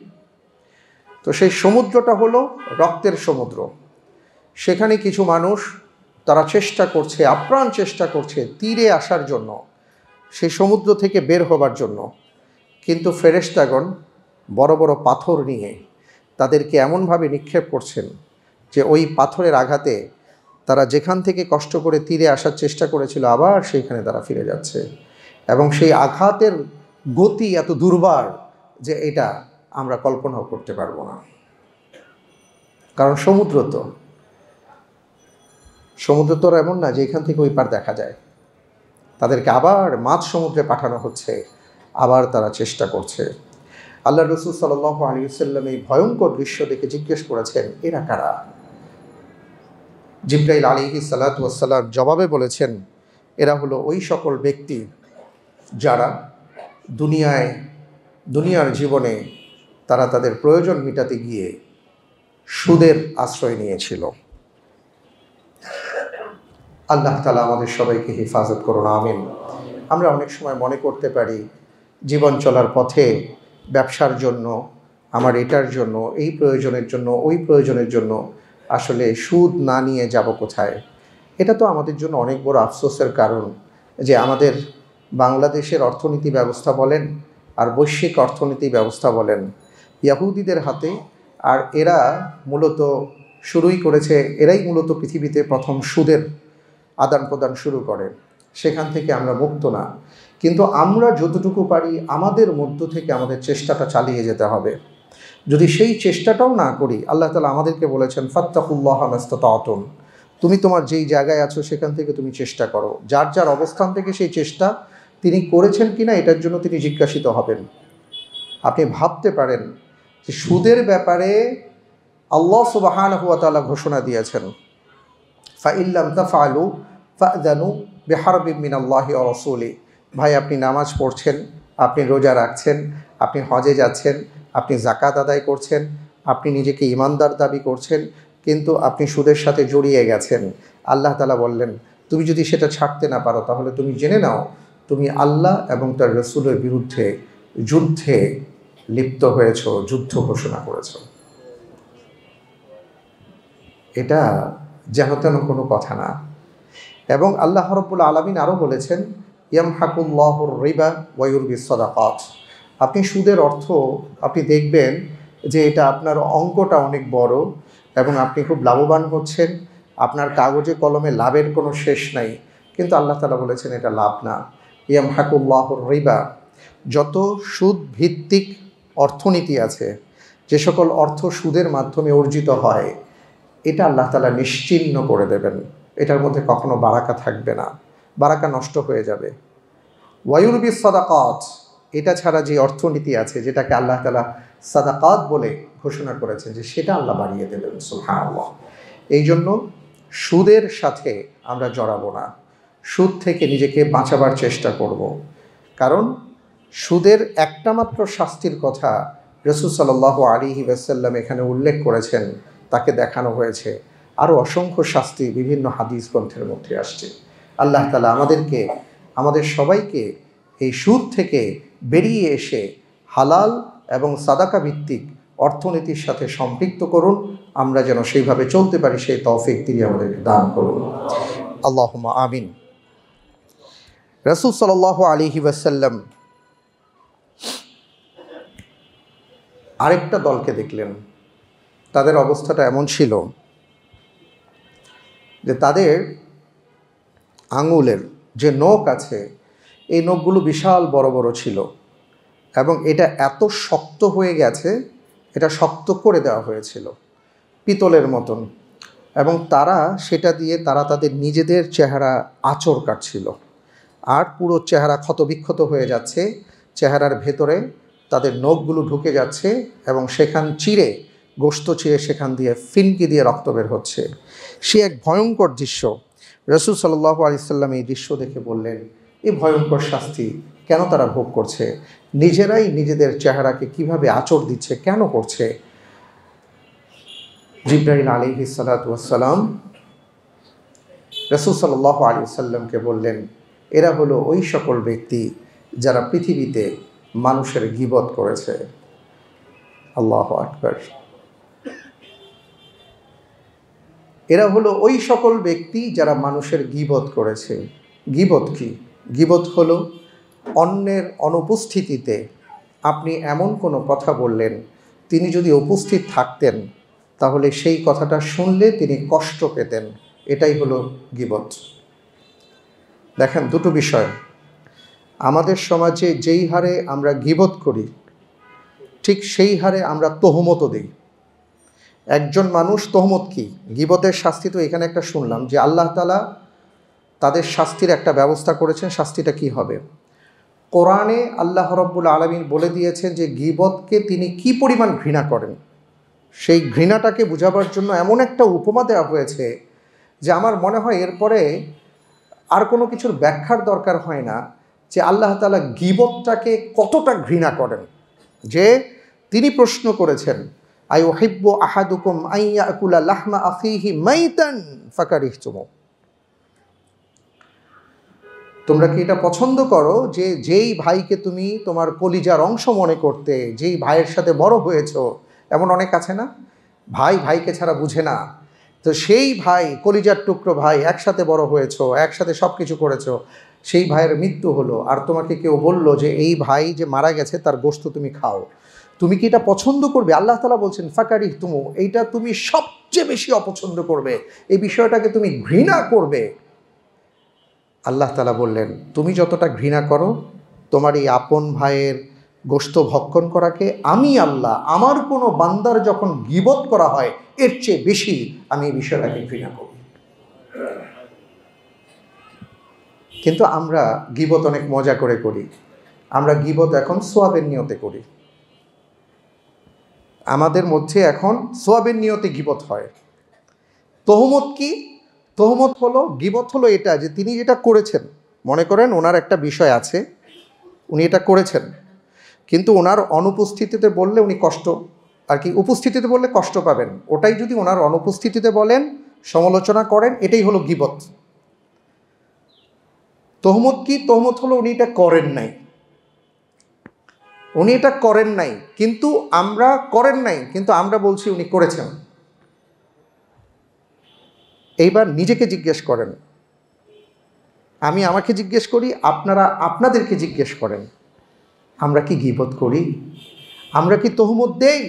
A: তো সেই সমুদ্রটা হলো রক্তের সমুদ্র। সেখানে কিছু মানুষ তারা চেষ্টা করছে, আপ্রাণ চেষ্টা করছে তীরে আসার জন্য, সেই সমুদ্র থেকে বের হবার জন্য, কিন্তু ফেরেশতাগণ বড় বড় পাথর নিয়ে তাদেরকে এমনভাবে নিক্ষেপ করছেন যে ওই পাথরের আঘাতে তারা যেখান থেকে কষ্ট করে তীরে আসার চেষ্টা করেছিল আবার সেইখানে তারা ফিরে যাচ্ছে। এবং সেই আঘাতের গতি এত দুর্বার যে এটা আমরা কল্পনাও করতে পারবো না। কারণ সমুদ্র তো এমন না যে এখান থেকে ওই পার দেখা যায়। তাদেরকে আবার মাঝ সমুদ্রে পাঠানো হচ্ছে, আবার তারা চেষ্টা করছে। আল্লাহ রসুল সাল্লাল্লাহু আলাইহি ওয়াসাল্লাম এই ভয়ঙ্কর দৃশ্য দেখে জিজ্ঞেস করেছেন, এরা কারা? জিবরাইল আলাইহিস সালাতু ওয়াস সালাম জবাবে বলেছেন, এরা হলো ওই সকল ব্যক্তি যারা দুনিয়ার জীবনে তারা তাদের প্রয়োজন মেটাতে গিয়ে সুদের আশ্রয় নিয়েছিল। আল্লাহ তাআলা আমাদের সবাইকে হেফাজত করুন, আমিন। আমরা অনেক সময় মনে করতে পারি জীবন চলার পথে ব্যবসার জন্য, আমার এটার জন্য, এই প্রয়োজনের জন্য, ওই প্রয়োজনের জন্য আসলে সুদ না নিয়ে যাব কোথায়? এটা তো আমাদের জন্য অনেক বড় আফসোসের কারণ যে আমাদের বাংলাদেশের অর্থনীতি ব্যবস্থা বলেন আর বৈশ্বিক অর্থনীতি ব্যবস্থা বলেন ইয়াহুদিদের হাতে। আর এরা মূলত এরাই মূলত পৃথিবীতে প্রথম সুদের আদান প্রদান শুরু করে। সেখান থেকে আমরা মুক্ত না, কিন্তু আমরা যতটুকু পারি আমাদের মধ্য থেকে আমাদের চেষ্টাটা চালিয়ে যেতে হবে। যদি সেই চেষ্টাটাও না করি, আল্লাহ তাআলা আমাদেরকে বলেছেন ফাত্তাকুল্লাহ মাস্তাতাতুম, তুমি তোমার যেই জায়গায় আছো সেখান থেকে তুমি চেষ্টা করো। যার যার অবস্থান থেকে সেই চেষ্টা তিনি করেছেন কিনা এটার জন্য তিনি জিজ্ঞাসিত হবেন। আপনি ভাবতে পারেন যে সুদের ব্যাপারে আল্লাহ সুবহানাহু ওয়া তাআলা ঘোষণা দিয়েছেন, ফাইল্লাম তাফআলু ফা'যানু বিহারবিম মিনাল্লাহি ওয়া রাসূলি। ভাই, আপনি নামাজ পড়ছেন, আপনি রোজা রাখছেন, আপনি হজে যাচ্ছেন, আপনি যাকাত আদায় করছেন, আপনি নিজেকে ঈমানদার দাবি করছেন, কিন্তু আপনি সুদের সাথে জড়িয়ে গেছেন। আল্লাহ তাআলা বললেন, তুমি যদি সেটা ছাড়তে না পারো তাহলে তুমি জেনে নাও তুমি আল্লাহ এবং তার রাসূলের বিরুদ্ধে যুদ্ধে লিপ্ত হয়েছ, যুদ্ধ ঘোষণা করেছ। এটা যেন তেন কোনো কথা না। এবং আল্লাহ রাব্বুল আলামিন আরও বলেছেন, ইয়ামহাকুল্লাহুর রিবা ওয়া ইউরবিস সাদাকাত। আপনি সুদের অর্থ আপনি দেখবেন যে এটা আপনার অঙ্কটা অনেক বড় এবং আপনি খুব লাভবান হচ্ছেন, আপনার কাগজে কলমে লাভের কোনো শেষ নাই, কিন্তু আল্লাহ তাআলা বলেছেন এটা লাভ না। ইয়ামহাকুল্লাহুর রিবা, যত সুদ ভিত্তিক অর্থনীতি আছে, যে সকল অর্থ সুদের মাধ্যমে অর্জিত হয়, এটা আল্লাহ তাআলা নিশ্চিহ্ন করে দেবেন। এটার মধ্যে কখনো বারাকা থাকবে না, বারাকা নষ্ট হয়ে যাবে। ওয়ায়ুরবিস সাদাকাত, এটা ছাড়া যে অর্থনীতি আছে যেটাকে আল্লাহ তাআলা সাদাকাত বলে ঘোষণা করেছেন, যে সেটা আল্লাহ বাড়িয়ে দেবেন। সুবহানাল্লাহ। এই জন্য সুদের সাথে আমরা জড়াবো না, সুদ থেকে নিজেকে বাঁচাবার চেষ্টা করব। কারণ সুদের একটা মাত্র শাস্তির কথা রাসূল সাল্লাল্লাহু আলাইহি ওয়াসাল্লাম এখানে উল্লেখ করেছেন, তাকে দেখানো হয়েছে। আরও অসংখ্য শাস্তি বিভিন্ন হাদিস গ্রন্থের মধ্যে আসছে। আল্লাহ তাআলা আমাদেরকে, আমাদের সবাইকে এই সুদ থেকে বেরিয়ে এসে হালাল এবং সাদাকা ভিত্তিক অর্থনীতির সাথে সম্পৃক্ত করুন। আমরা যেন সেইভাবে চলতে পারি, সেই তৌফিক তিনি আমাদেরকে দান করুন। আল্লাহুম্মা আমিন। রাসূল সাল্লাল্লাহু আলাইহি ওয়াসাল্লাম আরেকটা দলকে দেখলেন, তাদের অবস্থাটা এমন ছিল যে তাদের আঙুলের যে নখ আছে, এই নখগুলো বিশাল বড় বড় ছিল এবং এটা এত শক্ত হয়ে গেছে, এটা শক্ত করে দেওয়া হয়েছিল পিতলের মতন, এবং তারা সেটা দিয়ে তারা তাদের নিজেদের চেহারা আঁচড় কাটছিল, আর পুরো চেহারা ক্ষতবিক্ষত হয়ে যাচ্ছে, চেহারার ভেতরে তাদের নখগুলো ঢুকে যাচ্ছে এবং সেখান চিরে, গোশত চিরে সেখান দিয়ে ফিনকি দিয়ে রক্ত বের হচ্ছে। সে এক ভয়ঙ্কর দৃশ্য। রাসূল সাল্লাল্লাহু আলাইহি সাল্লাম এই দৃশ্য দেখে বললেন, এই ভয়ঙ্কর শাস্তি কেন তারা ভোগ করছে? নিজেরাই নিজেদের চেহারাকে কিভাবে আঁচড় দিচ্ছে, কেন করছে? জিবরাইল আলাইহিস সালাতু ওয়াস সালাম রাসূল সাল্লাল্লাহু আলাইহি সাল্লামকে বললেন, এরা হলো ওই সকল ব্যক্তি যারা পৃথিবীতে মানুষের গীবত করেছে। আল্লাহু আকবার। এরা হলো ওই সকল ব্যক্তি যারা মানুষের গীবত করেছে। গীবত কি? গীবত হলো অন্যের অনুপস্থিতিতে আপনি এমন কোনো কথা বললেন, তিনি যদি উপস্থিত থাকতেন তাহলে সেই কথাটা শুনলে তিনি কষ্ট পেতেন, এটাই হলো গীবত। দেখেন, দুটো বিষয়। আমাদের সমাজে যেই হারে আমরা গীবত করি, ঠিক সেই হারে আমরা তহমতও দিই। একজন মানুষ, তহমত কি? গীবতের শাস্তি তো এখানে একটা শুনলাম যে আল্লাহ তাআলা তাদের শাস্তির একটা ব্যবস্থা করেছেন। শাস্তিটা কি হবে? কোরআনে আল্লাহ রাব্বুল আলামিন বলে দিয়েছেন যে গীবতকে তিনি কি পরিমাণ ঘৃণা করেন। সেই ঘৃণাটাকে বোঝাবার জন্য এমন একটা উপমা দেওয়া হয়েছে যে আমার মনে হয় এরপরে আর কোনো কিছুর ব্যাখ্যার দরকার হয় না যে আল্লাহ তাআলা গীবতটাকে কতটা ঘৃণা করেন। যে তিনি প্রশ্ন করেছেন, আইউহিব্বু আহাদুকুম আন ইয়াকুলা লাহমা আখিহি মাইতান ফাকারিহতুমু। তোমরা কি এটা পছন্দ করো যে যেই ভাইকে তুমি তোমার কলিজার অংশ মনে করতে, যেই ভাইয়ের সাথে বড় হয়েছো, এমন অনেক আছে না, ভাই ভাইকে ছাড়া বুঝে না, তো সেই ভাই, কলিজার টুকরো ভাই, একসাথে বড় হয়েছো, একসাথে সব কিছু করেছো, সেই ভাইয়ের মৃত্যু হলো, আর তোমাকে কেউ বললো যে এই ভাই যে মারা গেছে তার গোশত তুমি খাও, তুমি কি এটা পছন্দ করবে? আল্লাহ তাআলা বলছেন ফাকারিহতুমু, এইটা তুমি সবচেয়ে বেশি অপছন্দ করবে, এই বিষয়টাকে তুমি ঘৃণা করবে। আল্লাহ তাআলা বললেন, তুমি যতটা ঘৃণা করো তোমার এই আপন ভাইয়ের গোশত ভক্ষণ করাকে, আমি আল্লাহ আমার কোনো বান্দার যখন গীবত করা হয় এর চেয়ে বেশি আমি এই বিষয়টাকে ঘৃণা করি। কিন্তু আমরা গীবত অনেক মজা করে করি। আমরা গীবত এখন সোয়াবের নিয়তে করি। আমাদের মধ্যে এখন সোয়াবের নিয়তে গীবত হয়। তহমত কি? তহমত হলো, গীবত হলো এটা যে তিনি যেটা করেছেন, মনে করেন ওনার একটা বিষয় আছে, উনি এটা করেছেন, কিন্তু ওনার অনুপস্থিতিতে বললে উনি কষ্ট, আর কি উপস্থিতিতে বললে কষ্ট পাবেন, ওটাই যদি ওনার অনুপস্থিতিতে বলেন, সমালোচনা করেন, এটাই হলো গীবত। তহমত কি? তহমত হলো উনি এটা করেন নাই, উনি এটা করেন নাই, কিন্তু আমরা করেন নাই, কিন্তু আমরা বলছি উনি করেছেন। এইবার নিজেকে জিজ্ঞেস করেন, আমি আমাকে জিজ্ঞেস করি, আপনারা আপনাদেরকে জিজ্ঞেস করেন, আমরা কি গীবত করি? আমরা কি তহমত দেই?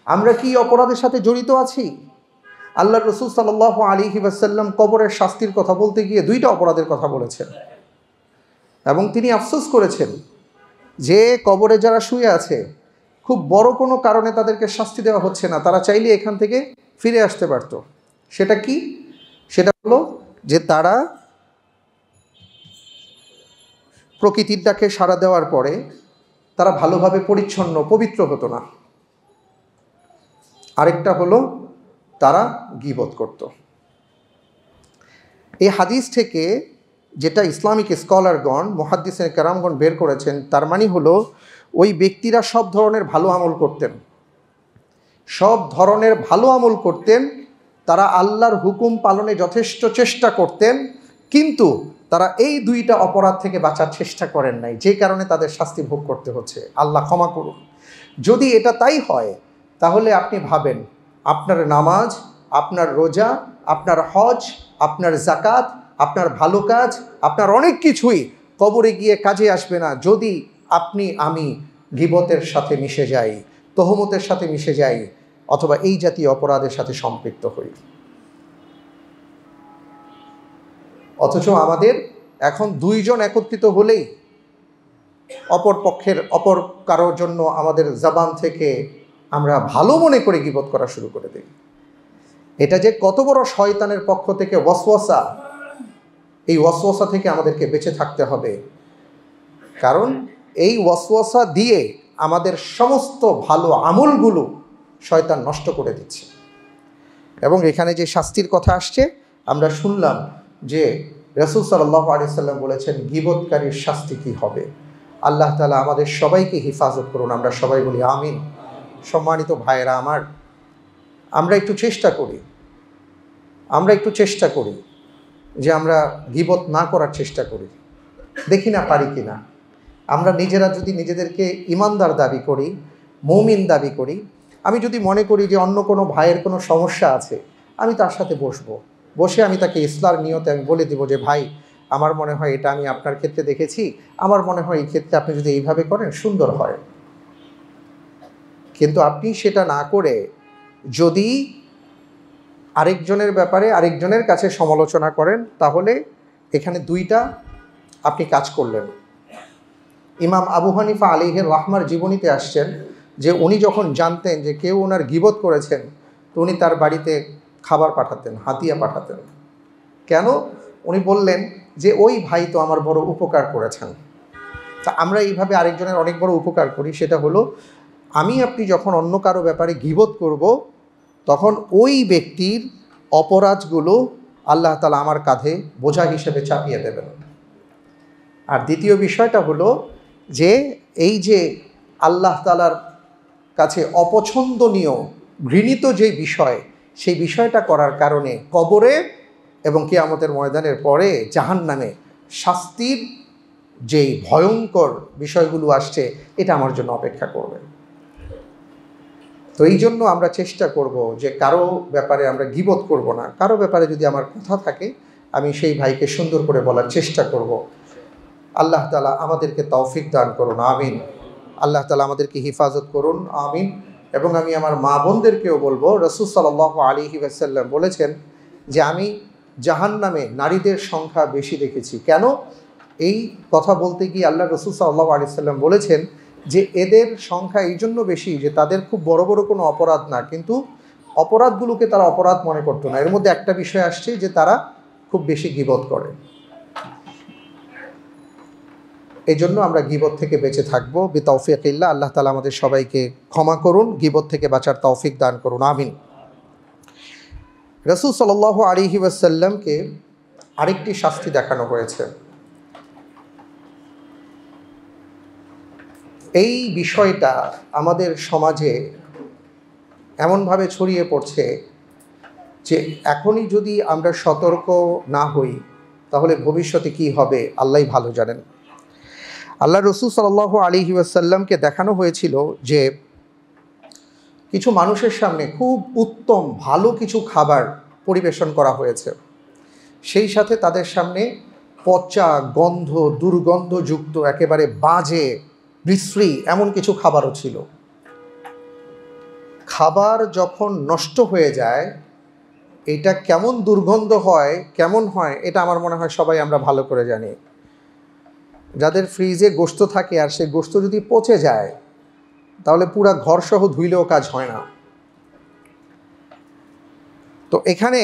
A: আমরা কি অপরাধের সাথে জড়িত আছি? আল্লাহ রসুল সাল্লাল্লাহু আলাইহি ওয়াসাল্লাম কবরের শাস্তির কথা বলতে গিয়ে দুইটা অপরাধের কথা বলেছেন, এবং তিনি আফসোস করেছেন যে কবরে যারা শুয়ে আছে, খুব বড় কোনো কারণে তাদেরকে শাস্তি দেওয়া হচ্ছে না, তারা চাইলে এখান থেকে ফিরে আসতে পারত। সেটা কি? সেটা হলো যে তারা প্রকৃতির ডাকে সাড়া দেওয়ার পরে তারা ভালোভাবে পরিচ্ছন্ন পবিত্র হতো না। আরেকটা হলো তারা গীবত করত। এই হাদিস থেকে যেটা ইসলামিক স্কলারগণ, মুহাদ্দিসিন কেরামগণ বের করেছেন, তার মানে হলো ওই ব্যক্তিরা সব ধরনের ভালো আমল করতেন, সব ধরনের ভালো আমল করতেন, তারা আল্লাহর হুকুম পালনে যথেষ্ট চেষ্টা করতেন, কিন্তু তারা এই দুইটা অপরাধ থেকে বাঁচার চেষ্টা করেন নাই, যে কারণে তাদের শাস্তি ভোগ করতে হচ্ছে। আল্লাহ ক্ষমা করুন। যদি এটা তাই হয়, তাহলে আপনি ভাবেন, আপনার নামাজ, আপনার রোজা, আপনার হজ, আপনার জাকাত, আপনার ভালো কাজ, আপনার অনেক কিছুই কবরে গিয়ে কাজে আসবে না যদি আপনি আমি গীবতের সাথে মিশে যাই, তহমতের সাথে মিশে যাই, অথবা এই জাতীয় অপরাধের সাথে সম্পৃক্ত হই। অথচ আমাদের এখন দুইজন একত্রিত হলেই অপর পক্ষের, অপর কারোর জন্য আমাদের জবান থেকে আমরা ভালো মনে করে গীবত করা শুরু করে দিই। এটা যে কত বড় শয়তানের পক্ষ থেকে ওয়াসওয়াসা, এই ওয়াসওয়াসা থেকে আমাদেরকে বেঁচে থাকতে হবে, কারণ এই ওয়াসওয়াসা দিয়ে আমাদের সমস্ত ভালো আমলগুলো শয়তান নষ্ট করে দিচ্ছে। এবং এখানে যে শাস্তির কথা আসছে, আমরা শুনলাম যে রাসূল সাল্লাল্লাহু আলাইহি সাল্লাম বলেছেন গীবতকারীর শাস্তি কি হবে। আল্লাহ তাআলা আমাদের সবাইকে হিফাজত করুন, আমরা সবাই বলি আমিন। সম্মানিত ভাইয়েরা আমার, আমরা একটু চেষ্টা করি যে আমরা গীবত না করার চেষ্টা করি, দেখি না পারি কিনা। আমরা নিজেরা যদি নিজেদেরকে ইমানদার দাবি করি, মুমিন দাবি করি, আমি যদি মনে করি যে অন্য কোনো ভাইয়ের কোনো সমস্যা আছে, আমি তার সাথে বসে আমি তাকে ইসলার নিয়তে আমি বলে দিব যে ভাই, আমার মনে হয় এটা আমি আপনার ক্ষেত্রে দেখেছি, আমার মনে হয় এই ক্ষেত্রে আপনি যদি এইভাবে করেন সুন্দর হয়। কিন্তু আপনি সেটা না করে যদি আরেকজনের ব্যাপারে আরেকজনের কাছে সমালোচনা করেন, তাহলে এখানে দুইটা আপনি কাজ করলেন। ইমাম আবু হানিফা আলাইহির রাহমার জীবনীতে আসছেন যে উনি যখন জানতেন যে কেউ ওনার গীবত করেছেন, তো উনি তার বাড়িতে খাবার পাঠাতেন, হাতিয়া পাঠাতেন। কেন? উনি বললেন যে ওই ভাই তো আমার বড় উপকার করেছেন। তা আমরা এইভাবে আরেকজনের অনেক বড় উপকার করি। সেটা হলো, আমি আপনি যখন অন্য কারো ব্যাপারে গীবত করব, তখন ওই ব্যক্তির অপরাধগুলো আল্লাহ তাআলা আমার কাঁধে বোঝা হিসেবে চাপিয়ে দেবেন। আর দ্বিতীয় বিষয়টা হলো যে এই যে আল্লাহ তাআলার কাছে অপছন্দনীয়, ঘৃণিত যে বিষয়, সেই বিষয়টা করার কারণে কবরে এবং কিয়ামতের ময়দানের পরে জাহান্নামে শাস্তির যেই ভয়ঙ্কর বিষয়গুলো আসছে, এটা আমার জন্য অপেক্ষা করবে। তো এই জন্য আমরা চেষ্টা করব যে কারো ব্যাপারে আমরা গীবত করব না। কারো ব্যাপারে যদি আমার কথা থাকে, আমি সেই ভাইকে সুন্দর করে বলার চেষ্টা করব। আল্লাহ তাআলা আমাদেরকে তৌফিক দান করুন, আমিন। আল্লাহ তাআলা আমাদেরকে হিফাজত করুন, আমিন। এবং আমি আমার মা বোনদেরকেও বলবো, রাসূল সাল্লাল্লাহু আলাইহি ওয়াসাল্লাম বলেছেন যে আমি জাহান্নামে নারীদের সংখ্যা বেশি দেখেছি। কেন? এই কথা বলতে গিয়ে আল্লাহ রাসূল সাল্লাল্লাহু আলাইহি ওয়াসাল্লাম বলেছেন যে এদের সংখ্যা এই জন্য বেশি যে তাদের খুব বড় বড় কোনো অপরাধ না, কিন্তু অপরাধগুলোকে তারা অপরাধ মনে করতো না। এর মধ্যে একটা বিষয় আসছে যে তারা খুব বেশি গীবত করে। এই জন্য আমরা গীবত থেকে বেঁচে থাকবো বিতৌফিকিল্লাহ। আল্লাহ তাআলা আমাদের সবাইকে ক্ষমা করুন, গীবত থেকে বাঁচার তৌফিক দান করুন, আমিন। রাসূল সাল্লাল্লাহু আলাইহি ওয়াসাল্লামকে আরেকটি শাস্তি দেখানো হয়েছে। এই বিষয়টা আমাদের সমাজে এমনভাবে ছড়িয়ে পড়ছে যে এখনই যদি আমরা সতর্ক না হই তাহলে ভবিষ্যতে কি হবে আল্লাহই ভালো জানেন। আল্লাহ রাসূল সাল্লাল্লাহু আলাইহি ওয়াসাল্লামকে দেখানো হয়েছিল যে কিছু মানুষের সামনে খুব উত্তম ভালো কিছু খাবার পরিবেশন করা হয়েছে, সেই সাথে তাদের সামনে পচা গন্ধ দুর্গন্ধযুক্ত একেবারে বাজে বিশ্রী এমন কিছু খাবারও ছিল। খাবার যখন নষ্ট হয়ে যায় এটা কেমন দুর্গন্ধ হয়, কেমন হয়, এটা আমার মনে হয় সবাই আমরা ভালো করে জানি। যাদের ফ্রিজে গোশত থাকে আর সেই গোশত যদি পচে যায় তাহলে পুরা ঘরসহ ধুইলেও কাজ হয় না। তো এখানে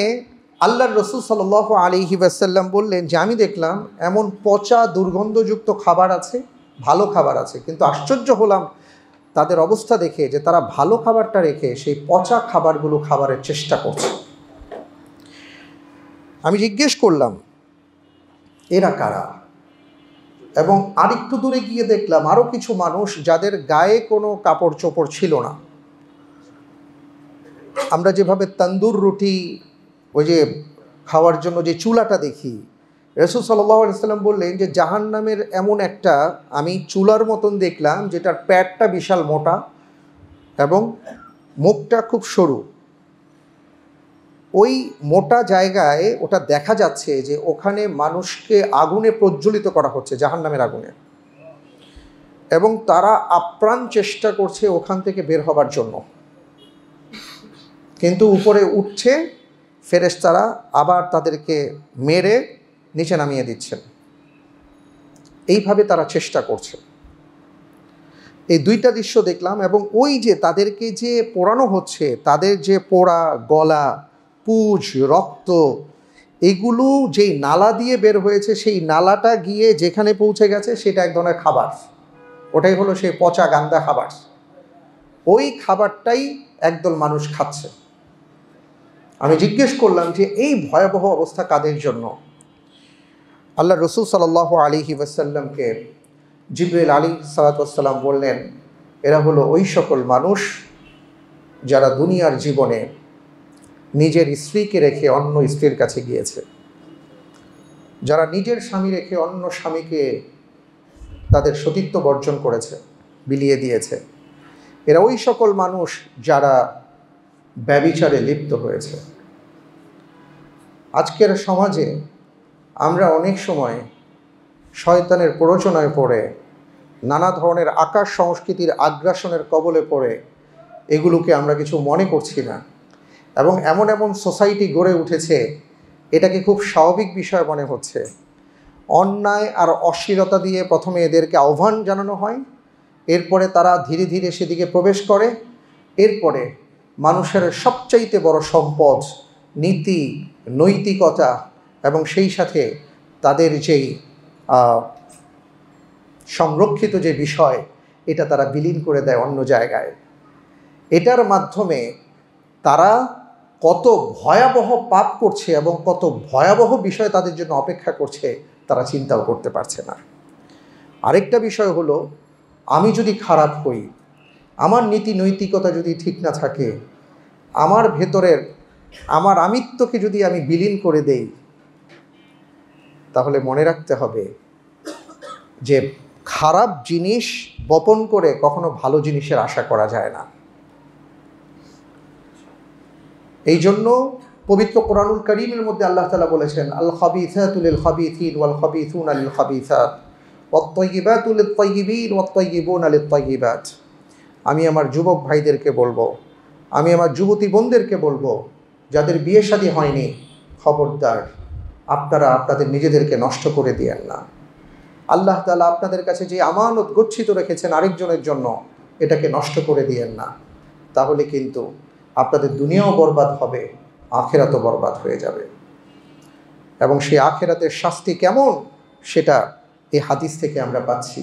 A: আল্লাহর রাসূল সাল্লাল্লাহু আলাইহি ওয়াসাল্লাম বললেন যে আমি দেখলাম এমন পচা দুর্গন্ধযুক্ত খাবার আছে, ভালো খাবার আছে, কিন্তু আশ্চর্য হলাম তাদের অবস্থা দেখে যে তারা ভালো খাবারটা রেখে সেই পচা খাবারগুলো খাবারের চেষ্টা করছে। আমি জিজ্ঞেস করলাম এরা কারা, এবং আরেকটু দূরে গিয়ে দেখলাম আরও কিছু মানুষ যাদের গায়ে কোনো কাপড় চোপড় ছিল না। আমরা যেভাবে তন্দুর রুটি ওই যে খাওয়ার জন্য যে চুলাটা দেখি, রাসূল সাল্লাল্লাহু আলাইহি ওয়াসাল্লাম বললেন যে জাহান্নামের এমন একটা আমি চুলার মতন দেখলাম যেটার প্যাডটা বিশাল মোটা এবং মুখটা খুব সরু। ওই মোটা জায়গায় ওটা দেখা যাচ্ছে যে ওখানে মানুষকে আগুনে প্রজ্বলিত করা হচ্ছে, জাহান্নামের আগুনে, এবং তারা আপ্রাণ চেষ্টা করছে ওখান থেকে বের হবার জন্য, কিন্তু উপরে উঠছে ফেরেশতারা আবার তাদেরকে মেরে নিচে নামিয়ে দিচ্ছেন। এইভাবে তারা চেষ্টা করছে। এই দুইটা দৃশ্য দেখলাম, এবং ওই যে তাদেরকে যে পোড়ানো হচ্ছে, তাদের যে পোড়া গলা, পুঁজ, রক্ত, এগুলো যেই নালা দিয়ে বের হয়েছে সেই নালাটা গিয়ে যেখানে পৌঁছে গেছে সেটা এক ধরনের খাবার, ওটাই হলো সেই পচা গান্দা খাবার। ওই খাবারটাই একদল মানুষ খাচ্ছে। আমি জিজ্ঞেস করলাম যে এই ভয়াবহ অবস্থা কাদের জন্য? আল্লাহ রাসূল সাল্লাল্লাহু আলাইহি ওয়াসাল্লামকে জিবরিল আলাইহিস সালাম বললেন এরা হলো ওই সকল মানুষ যারা দুনিয়ার জীবনে নিজের স্ত্রীকে রেখে অন্য স্ত্রীর কাছে গিয়েছে, যারা নিজের স্বামী রেখে অন্য স্বামীকে তাদের সতীত্ব বর্জন করেছে, বিলিয়ে দিয়েছে। এরা ওই সকল মানুষ যারা ব্যভিচারে লিপ্ত হয়েছে। আজকের সমাজে আমরা অনেক সময় শয়তানের প্ররোচনায় পড়ে নানা ধরনের আকাশ সংস্কৃতির আগ্রাসনের কবলে পড়ে এগুলোকে আমরা কিছু মনে করছি না, এবং এমন এমন সোসাইটি গড়ে উঠেছে এটাকে খুব স্বাভাবিক বিষয় মনে হচ্ছে। অন্যায় আর অশ্লীলতা দিয়ে প্রথমে এদেরকে আহ্বান জানানো হয়, এরপরে তারা ধীরে ধীরে সেদিকে প্রবেশ করে, এরপরে মানুষের সবচাইতে বড় সম্পদ নীতি নৈতিকতা এবং সেই সাথে তাদের যেই সংরক্ষিত যে বিষয় এটা তারা বিলীন করে দেয় অন্য জায়গায়। এটার মাধ্যমে তারা কত ভয়াবহ পাপ করছে এবং কত ভয়াবহ বিষয় তাদের জন্য অপেক্ষা করছে তারা চিন্তাও করতে পারছে না। আরেকটা বিষয় হলো, আমি যদি খারাপ হই, আমার নীতি নৈতিকতা যদি ঠিক না থাকে, আমার ভেতরের আমার আমিত্বকে যদি আমি বিলীন করে দেই, তাহলে মনে রাখতে হবে যে খারাপ জিনিস বপন করে কখনো ভালো জিনিসের আশা করা যায় না। এই জন্য পবিত্র কোরআনুল কারীমের মধ্যে আল্লাহ তাআলা বলেছেন, আল খাবিসাতু লিল খাবিসিন ওয়াল খাবিসুনা লিল খাবিসাত ওয়াত তাইয়িবাতু লিত তাইয়িবিন ওয়াত তাইয়িবুনা লিত তাইয়িবাত। আমি আমার যুবক ভাইদেরকে বলবো, আমি আমার যুবতী বোনদেরকে বলবো, যাদের বিয়ে শাদী হয়নি, খবরদার আপনারা আপনাদের নিজেদেরকে নষ্ট করে দিয়েন না। আল্লাহ তাআলা আপনাদের কাছে যে আমানত গচ্ছিত রেখেছেন আরেকজনের জন্য, এটাকে নষ্ট করে দিয়েন না। তাহলে কিন্তু আপনাদের দুনিয়াও বরবাদ হবে, আখিরাতও বরবাদ হয়ে যাবে, এবং সেই আখিরাতের শাস্তি কেমন সেটা এই হাদিস থেকে আমরা পাচ্ছি।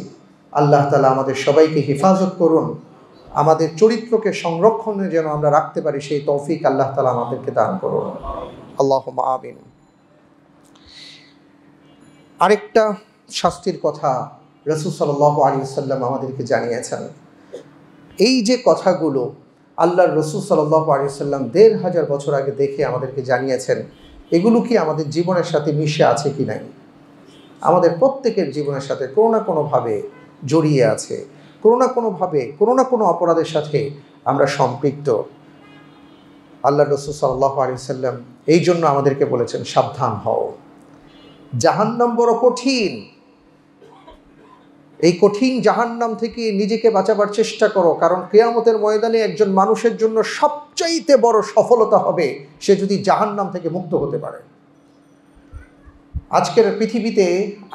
A: আল্লাহ তাআলা আমাদের সবাইকে হেফাজত করুন, আমাদের চরিত্রকে সংরক্ষণে যেন আমরা রাখতে পারি সেই তৌফিক আল্লাহ তাআলা আমাদেরকে দান করুন। আল্লাহুম্মা আমিন। আরেকটা শাস্তির কথা রাসূল সাল্লাল্লাহু আলাইহি ওয়াসাল্লাম আমাদেরকে জানিয়েছেন। এই যে কথাগুলো আল্লাহর রাসূল সাল্লাল্লাহু আলাইহি ওয়াসাল্লাম ১৫০০ বছর আগে দেখে আমাদেরকে জানিয়েছেন, এগুলো কি আমাদের জীবনের সাথে মিশে আছে কি নাই? আমাদের প্রত্যেকের জীবনের সাথে কোনো না কোনোভাবে জড়িয়ে আছে, কোনো না কোনোভাবে কোনো না কোনো অপরাধের সাথে আমরা সম্পৃক্ত। আল্লাহর রাসূল সাল্লাল্লাহু আলাইহি ওয়াসাল্লাম এই জন্য আমাদেরকে বলেছেন, সাবধান হও, জাহান্নাম বড় কঠিন। এই কঠিন জাহান্নাম থেকে নিজেকে বাঁচাবার চেষ্টা করো, কারণ কিয়ামতের ময়দানে একজন মানুষের জন্য সবচাইতে বড় সফলতা হবে সে যদি জাহান্নাম থেকে মুক্ত হতে পারে। আজকের পৃথিবীতে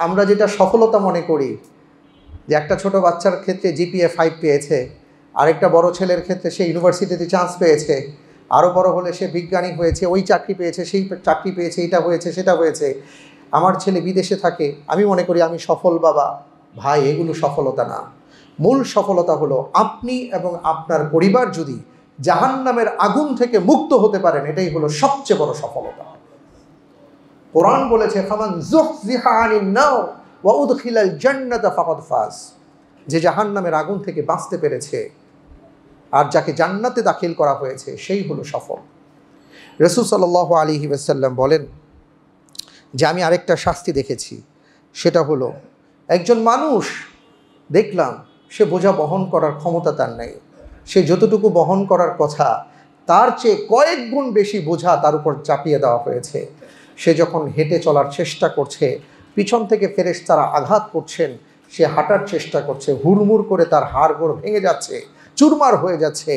A: আমরা যেটা সফলতা মনে করি, যে একটা ছোট বাচ্চার ক্ষেত্রে জিপিএ 5 পেয়েছে, আরেকটা বড় ছেলের ক্ষেত্রে সে ইউনিভার্সিটিতে চান্স পেয়েছে, আরও বড় হলে সে বিজ্ঞানী হয়েছে, ওই চাকরি পেয়েছে, সেই চাকরি পেয়েছে, এটা হয়েছে সেটা হয়েছে, আমার ছেলে বিদেশে থাকে, আমি মনে করি আমি সফল বাবা। ভাই, এগুলো সফলতা না। মূল সফলতা হলো আপনি এবং আপনার পরিবার যদি জাহান্নামের আগুন থেকে মুক্ত হতে পারেন, এটাই হলো সবচেয়ে বড় সফলতা। কোরআন বলেছে, ফামান যুহযিহা আনিন নার ওয়া উদখিলাল জান্নাতা ফাকাদ ফাজ। যে জাহান্নামের আগুন থেকে বাঁচতে পেরেছে আর যাকে জান্নাতে দাখিল করা হয়েছে সেই হলো সফল। রাসূল সাল্লাল্লাহু আলাইহি ওয়াসাল্লাম বলেন যে আমি আরেকটা শাস্তি দেখেছি, সেটা হলো একজন মানুষ দেখলাম সে বোঝা বহন করার ক্ষমতা তার নেই, সে যতটুকু বহন করার কথা তার চেয়ে কয়েক গুণ বেশি বোঝা তার উপর চাপিয়ে দেওয়া হয়েছে। সে যখন হেঁটে চলার চেষ্টা করছে, পিছন থেকে ফেরেশতারা আঘাত করছেন, সে হাঁটার চেষ্টা করছে, হুড়মুড় করে তার হাড়গোড় ভেঙে যাচ্ছে, চুরমার হয়ে যাচ্ছে,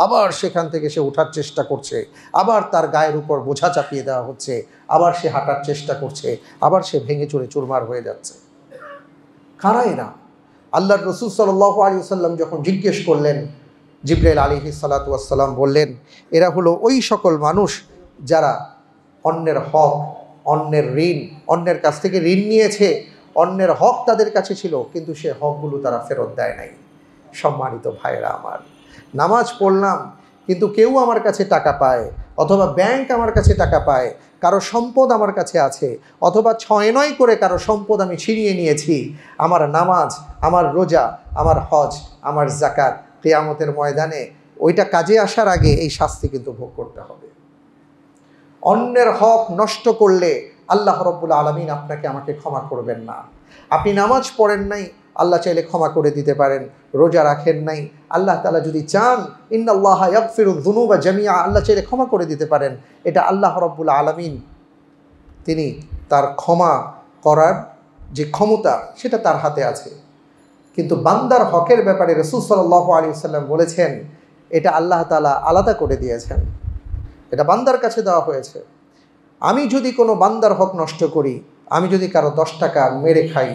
A: আবার সেখান থেকে সে ওঠার চেষ্টা করছে, আবার তার গায়ের উপর বোঝা চাপিয়ে দেওয়া হচ্ছে, আবার সে হাঁটার চেষ্টা করছে, আবার সে ভেঙে চুরে চুরমার হয়ে যাচ্ছে। কারা এরা? আল্লাহর রাসূল সাল্লাল্লাহু আলাইহি ওয়াসাল্লাম যখন জিজ্ঞেস করলেন, জিবরাইল আলাইহিস সালাতু ওয়াস সালাম বললেন, এরা হলো ওই সকল মানুষ যারা অন্যের হক, অন্যের ঋণ, অন্যের কাছ থেকে ঋণ নিয়েছে, অন্যের হক তাদের কাছে ছিল, কিন্তু সে হকগুলো তারা ফেরত দেয় নাই। সম্মানিত ভাইরা আমার, নামাজ পড়লাম কিন্তু কেউ আমার কাছে টাকা পায়, অথবা ব্যাংক আমার কাছে টাকা পায়, কারো সম্পদ আমার কাছে আছে, অথবা 6-9 করে কারো সম্পদ আমি ছিনিয়ে নিয়েছি, আমার নামাজ, আমার রোজা, আমার হজ, আমার যাকাত কিয়ামতের ময়দানে ওইটা কাজে আসার আগে এই শাস্তি কিন্তু ভোগ করতে হবে। অন্যের হক নষ্ট করলে আল্লাহ রাব্বুল আলামিন আপনাকে আমাকে ক্ষমা করবেন না। আপনি নামাজ পড়েন নাই, আল্লাহ চাইলে ক্ষমা করে দিতে পারেন। রোজা রাখেন নাই, আল্লাহ তাআলা যদি চান, ইন্নাল্লাহা ইয়াগফিরুয যুনুবা জামিআ, আল্লাহ চাইলে ক্ষমা করে দিতে পারেন। এটা আল্লাহ রাব্বুল আলামিন, তিনি তার ক্ষমা করার যে ক্ষমতা সেটা তার হাতে আছে। কিন্তু বান্দার হকের ব্যাপারে রাসূল সাল্লাল্লাহু আলাইহি ওয়াসাল্লাম বলেছেন, এটা আল্লাহ তাআলা আলাদা করে দিয়েছেন, এটা বান্দার কাছে দেওয়া হয়েছে। আমি যদি কোনো বান্দার হক নষ্ট করি, আমি যদি কারো 10 টাকা মেরে খাই,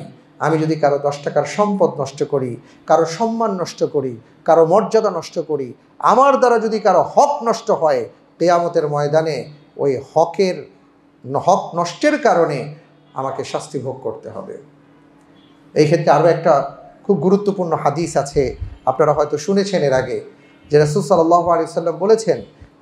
A: আমি যদি কারো 10 টাকার সম্পদ নষ্ট করি, কারো সম্মান নষ্ট করি, কারো মর্যাদা নষ্ট করি, আমার দ্বারা যদি কারো হক নষ্ট হয়, কিয়ামতের ময়দানে ওই হক নষ্টের কারণে আমাকে শাস্তি ভোগ করতে হবে। এই ক্ষেত্রে আরও একটা খুব গুরুত্বপূর্ণ হাদিস আছে, আপনারা হয়তো শুনেছেন এর আগে, যে রাসূল সাল্লাল্লাহু আলাইহি ওয়াসাল্লাম বলেছেন,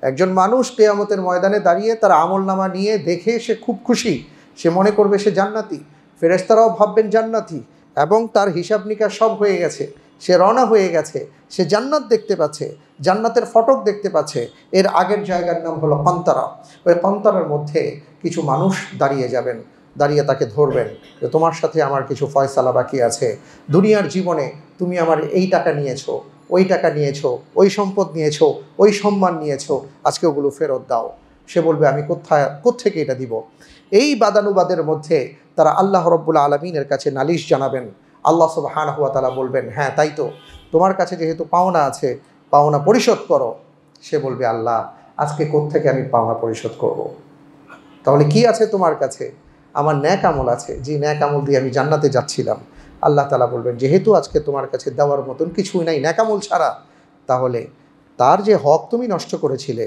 A: একজন মানুষ কিয়ামতের ময়দানে দাঁড়িয়ে তার আমলনামা নিয়ে দেখে সে খুব খুশি, সে মনে করবে সে জান্নাতি, ফেরেশতারাও ভাববেন জান্নাতি, এবং তার হিসাব নিকাশ সব হয়ে গেছে, সে রওনা হয়ে গেছে, সে জান্নাত দেখতে পাচ্ছে, জান্নাতের ফটক দেখতে পাচ্ছে। এর আগের জায়গার নাম হলো কান্তারা। ওই কান্তারার মধ্যে কিছু মানুষ দাঁড়িয়ে যাবেন, দাঁড়িয়ে তাকে ধরবেন যে তোমার সাথে আমার কিছু ফয়সালা বাকি আছে, দুনিয়ার জীবনে তুমি আমার এই টাকা নিয়েছো, ওই টাকা নিয়েছো, ওই সম্পদ নিয়েছো, ওই সম্মান নিয়েছো, আজকে ওগুলো ফেরত দাও। সে বলবে আমি কোত্থেকে এটা দিব? এই বাদানুবাদের মধ্যে তারা আল্লাহ রাব্বুল আলামিনের কাছে নালিশ জানাবেন। আল্লাহ সুবহানাহু ওয়া তাআলা বলবেন, হ্যাঁ তাই তো, তোমার কাছে যেহেতু পাওনা আছে, পাওনা পরিশোধ করো। সে বলবে, আল্লাহ আজকে কোত্থেকে আমি পাওনা পরিশোধ করব? তাহলে কি আছে তোমার কাছে? আমার ন্যাক আমল আছে, যে ন্যাক আমল দিয়ে আমি জান্নাতে যাচ্ছিলাম। আল্লাহ তাআলা বলবেন, যেহেতু আজকে তোমার কাছে দেওয়ার মতন কিছুই নাই ন্যাক আমল ছাড়া, তাহলে তার যে হক তুমি নষ্ট করেছিলে,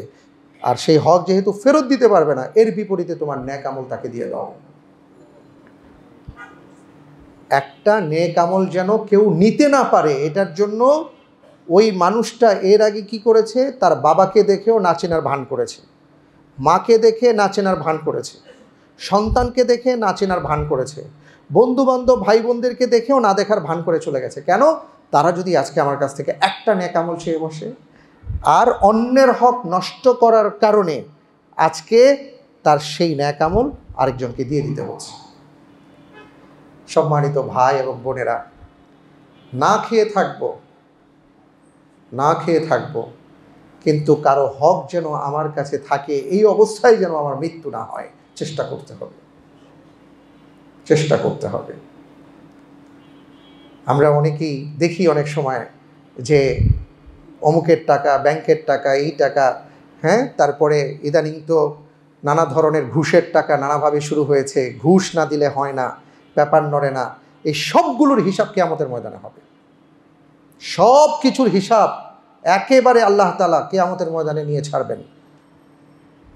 A: আর সেই হক যেহেতু ফেরত দিতে পারবে না, এর বিপরীতে তোমার ন্যাক আমল তাকে দিয়ে দাও। একটা নেক আমল যেন কেউ নিতে না পারে, এটার জন্য ওই মানুষটা এর আগে কি করেছে, তার বাবাকে দেখেও না চেনার ভান করেছে, মাকে দেখে না চেনার ভান করেছে, সন্তানকে দেখে না চেনার ভান করেছে, বন্ধুবান্ধব ভাই বোনদেরকে দেখেও না দেখার ভান করে চলে গেছে। কেন? তারা যদি আজকে আমার কাছ থেকে একটা নেক আমল চেয়ে বসে, আর অন্যের হক নষ্ট করার কারণে আজকে তার সেই নেক আমল আরেকজনকে দিয়ে দিতে হচ্ছে। সম্মানিত ভাই এবং বোনেরা, না খেয়ে থাকবো, কিন্তু কারো হক যেন আমার কাছে থাকে, এই অবস্থায় যেন আমার মৃত্যু না হয়, চেষ্টা করতে হবে। আমরা অনেকেই দেখি অনেক সময় যে অমুকের টাকা, ব্যাংকের টাকা, এই টাকা, হ্যাঁ, তারপরে ইদানিং তো নানা ধরনের ঘুষের টাকা নানাভাবে শুরু হয়েছে, ঘুষ না দিলে হয় না, ব্যাপার নড়ে না। এই সবগুলোর হিসাব কিয়ামতের ময়দানে হবে। সব কিছুর হিসাব একেবারে আল্লাহ তাআলা কিয়ামতের ময়দানে নিয়ে ছাড়বেন,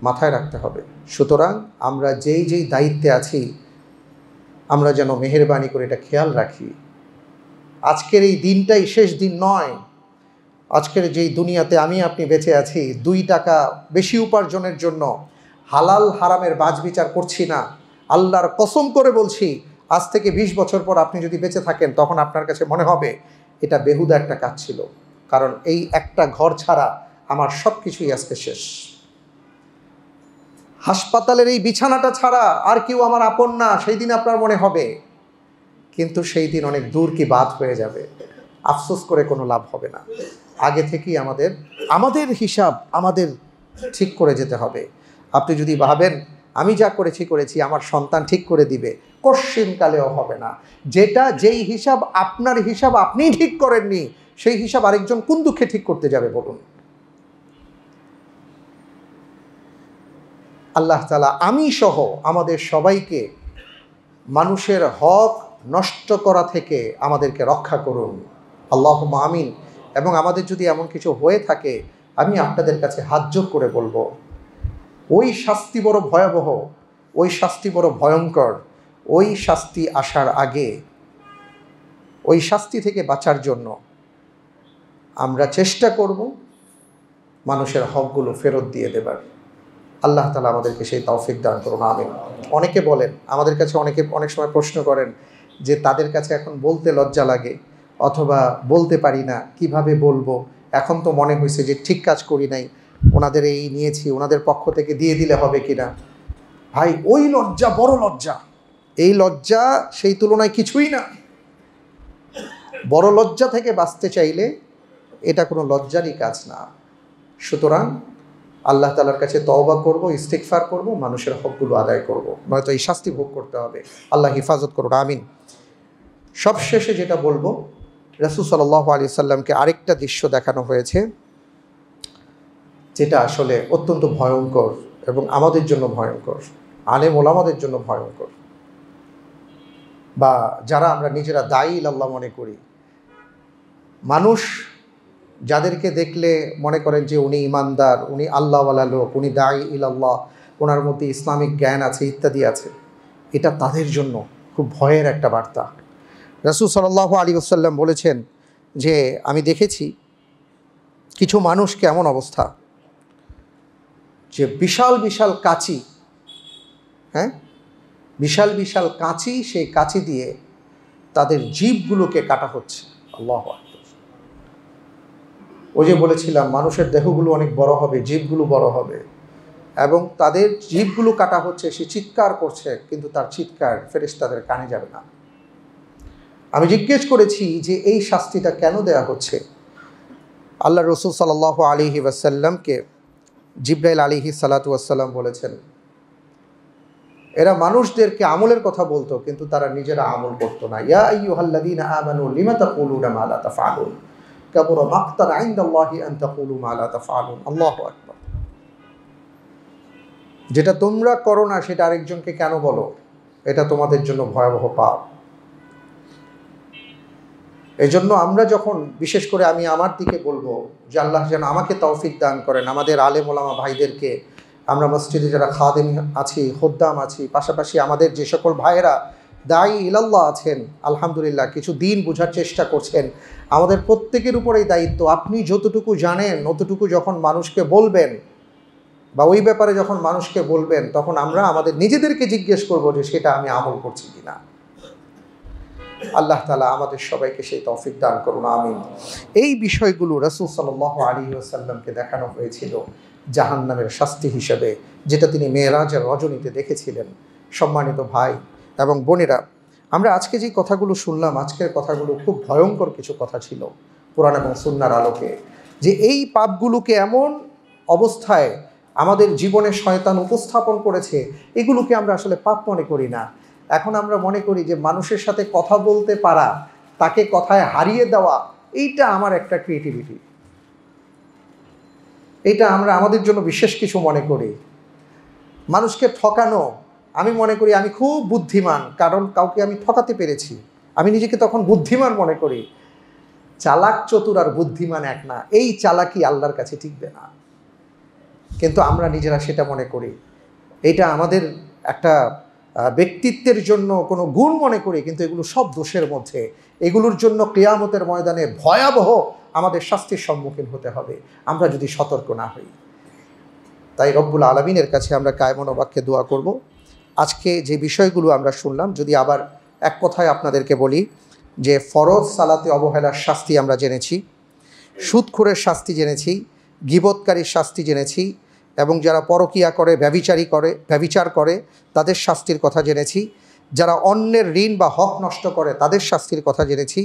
A: মাথায় রাখতে হবে। সুতরাং আমরা যেই দায়িত্বে আছি, আমরা যেন মেহেরবানি করে এটা খেয়াল রাখি। আজকের এই দিনটাই শেষ দিন নয়। আজকের যেই দুনিয়াতে আমি আপনি বেঁচে আছি, 2 টাকা বেশি উপার্জনের জন্য হালাল হারামের বাছবিচার করছি না। আল্লাহর কসম করে বলছি, আজ থেকে 20 বছর পর আপনি যদি বেঁচে থাকেন, তখন আপনার কাছে মনে হবে এটা বেহুদা একটা কাজ ছিল, কারণ এই একটা ঘর ছাড়া আমার সব কিছুই আজকে শেষ। হাসপাতালের এই বিছানাটা ছাড়া আর কেউ আমার আপন না, সেই দিন আপনার মনে হবে। কিন্তু সেই দিন অনেক দূর কি বাদ হয়ে যাবে, আফসোস করে কোনো লাভ হবে না। আগে থেকেই আমাদের হিসাব আমাদের ঠিক করে যেতে হবে। আপনি যদি ভাবেন আমি যা করেছি আমার সন্তান ঠিক করে দিবে, কশ্চিনকালেও হবে না। যেই হিসাব আপনার হিসাব আপনি ঠিক করেননি, সেই হিসাব আরেকজন কোন দুঃখে ঠিক করতে যাবে বলুন? আল্লাহ তাআলা আমি সহ আমাদের সবাইকে মানুষের হক নষ্ট করা থেকে আমাদেরকে রক্ষা করুন, আল্লাহুম্মা আমিন। এবং আমাদের যদি এমন কিছু হয়ে থাকে, আমি আপনাদের কাছে হাত জোড় করে বলবো, ওই শাস্তি বড় ভয়াবহ, ওই শাস্তি বড় ভয়ঙ্কর। ওই শাস্তি আসার আগে, ওই শাস্তি থেকে বাঁচার জন্য আমরা চেষ্টা করব মানুষের হকগুলো ফেরত দিয়ে দেবার। আল্লাহ তাআলা আমাদেরকে সেই তৌফিক দান করুন, আমিন। অনেকে বলেন, আমাদের কাছে অনেক সময় প্রশ্ন করেন যে তাদের কাছে এখন বলতে লজ্জা লাগে, অথবা বলতে পারি না, কিভাবে বলবো, এখন তো মনে হয়েছে যে ঠিক কাজ করি নাই, ওনাদের এই নিয়েছি, ওনাদের পক্ষ থেকে দিয়ে দিলে হবে কিনা। ভাই, ওই লজ্জা বড় লজ্জা, এই লজ্জা সেই তুলনায় কিছুই না। বড় লজ্জা থেকে বাঁচতে চাইলে এটা কোনো লজ্জারই কাজ না। সুতরাং আল্লাহ তাআলার কাছে তওবা করব, ইস্তিগফার করব, মানুষের হকগুলো আদায় করব, নয়তো এই শাস্তি ভোগ করতে হবে। আল্লাহ হিফাজত করুন, আমিন। সবশেষে যেটা বলবো, রাসূল সাল্লাল্লাহু আলাইহি সাল্লামকে আরেকটা দৃশ্য দেখানো হয়েছে, যেটা আসলে অত্যন্ত ভয়ঙ্কর এবং আমাদের জন্য ভয়ঙ্কর, আলেম ওলামাদের জন্য ভয়ঙ্কর, বা যারা আমরা নিজেরা দায়ী ইলাল্লাহ মনে করি। মানুষ যাদেরকে দেখলে মনে করেন যে উনি ইমানদার, উনি আল্লাহওয়ালা লোক, উনি দায়ী ইলাল্লাহ, ওনার মধ্যে ইসলামিক জ্ঞান আছে ইত্যাদি আছে, এটা তাদের জন্য খুব ভয়ের একটা বার্তা। রাসূল সাল্লাল্লাহু আলাইহি ওয়াসাল্লাম বলেছেন যে আমি দেখেছি কিছু মানুষ কেমন অবস্থা, যে বিশাল বিশাল কাঁচি, হ্যাঁ, বিশাল বিশাল কাঁচি, সেই কাঁচি দিয়ে তাদের জিভগুলোকে কাটা হচ্ছে। আল্লাহু আকবার। ওই যে বলেছিলাম, মানুষের দেহগুলো অনেক বড় হবে, জিভগুলো বড় হবে, এবং তাদের জিভগুলো কাটা হচ্ছে, সে চিৎকার করছে, কিন্তু তার চিৎকার ফেরেশতাদের কানে যাবে না। আমি জিজ্ঞেস করেছি যে এই শাস্তিটা কেন দেয়া হচ্ছে? আল্লাহ রসুল সাল্লাল্লাহু আলাইহি ওয়াসাল্লামকে জিবরাইল আলাইহিস সালাতু ওয়াসসালাম বলেছেন, এরা মানুষদেরকে আমলের কথা বলতো, কিন্তু তারা নিজেরা আমল করতো না। ইয়া আইয়ুহাল্লাযীনা আমানু লিমা তাকুলুনা মা লা তাফআলুন কাবুরা মাকতান ইনদাল্লাহি আন তাকুলু মা লা তাফআলুন। আল্লাহু আকবার। যেটা তোমরা করো না সেটা আরেকজনকে কেন বলো? এটা তোমাদের জন্য ভয়াবহ পাপ। এই জন্য আমরা যখন, বিশেষ করে আমি আমার দিকে বলবো যে আল্লাহ যেন আমাকে তৌফিক দান করেন, আমাদের আলেম ওলামা ভাইদেরকে, আমরা মসজিদে যারা খাদেম আছি, খোদ্দাম আছি, পাশাপাশি আমাদের যে সকল ভাইয়েরা দায়ী ইলাল্লাহ আছেন, আলহামদুলিল্লাহ কিছু দিন বোঝার চেষ্টা করছেন। আমাদের প্রত্যেকের উপরেই দায়িত্ব, আপনি যতটুকু জানেন অতটুকু যখন মানুষকে বলবেন বা ওই ব্যাপারে যখন মানুষকে বলবেন, তখন আমরা আমাদের নিজেদেরকে জিজ্ঞেস করব যে সেটা আমি আমল করছি কিনা। আল্লাহ তাআলা আমাদের সবাইকে সেই তৌফিক দান করুন, আমিন। এই বিষয়গুলো রাসূল সাল্লাল্লাহু আলাইহি ওয়াসাল্লামকে দেখানো হয়েছিল জাহান্নামের শাস্তি হিসেবে, যেটা তিনি মেরাজের রজনীতে দেখেছিলেন। সম্মানিত ভাই এবং বোনেরা, আমরা আজকে যে কথাগুলো শুনলাম, আজকের কথাগুলো খুব ভয়ঙ্কর কিছু কথা ছিল কোরআন এবং সুন্নাহর আলোকে, যে এই পাপগুলোকে এমন অবস্থায় আমাদের জীবনে শয়তান উপস্থাপন করেছে, এগুলোকে আমরা আসলে পাপ মনে করি না। এখন আমরা মনে করি যে মানুষের সাথে কথা বলতে পারা, তাকে কথায় হারিয়ে দেওয়া, এইটা আমার একটা ক্রিয়েটিভিটি, এটা আমরা আমাদের জন্য বিশেষ কিছু মনে করি। মানুষকে ঠকানো, আমি মনে করি আমি খুব বুদ্ধিমান, কারণ কাউকে আমি ঠকাতে পেরেছি, আমি নিজেকে তখন বুদ্ধিমান মনে করি। চালাক চতুর আর বুদ্ধিমান এক না, এই চালাকি আল্লাহর কাছে টিকবে না, কিন্তু আমরা নিজেরা সেটা মনে করি। এটা আমাদের একটা ব্যক্তিত্বের জন্য কোনো গুণ মনে করি, কিন্তু এগুলো সব দোষের মধ্যে। এগুলোর জন্য কিয়ামতের ময়দানে ভয়াবহ আমাদের শাস্তির সম্মুখীন হতে হবে আমরা যদি সতর্ক না হই। তাই রব্বুল আলামিনের কাছে আমরা কায়মনোবাক্যে দোয়া করব। আজকে যে বিষয়গুলো আমরা শুনলাম, যদি আবার এক কথায় আপনাদেরকে বলি যে ফরজ সালাতে অবহেলার শাস্তি আমরা জেনেছি, সুদখোরের শাস্তি জেনেছি, গীবতকারীর শাস্তি জেনেছি, এবং যারা পরকীয়া করে, ব্যভিচার করে তাদের শাস্তির কথা জেনেছি, যারা অন্যের ঋণ বা হক নষ্ট করে তাদের শাস্তির কথা জেনেছি,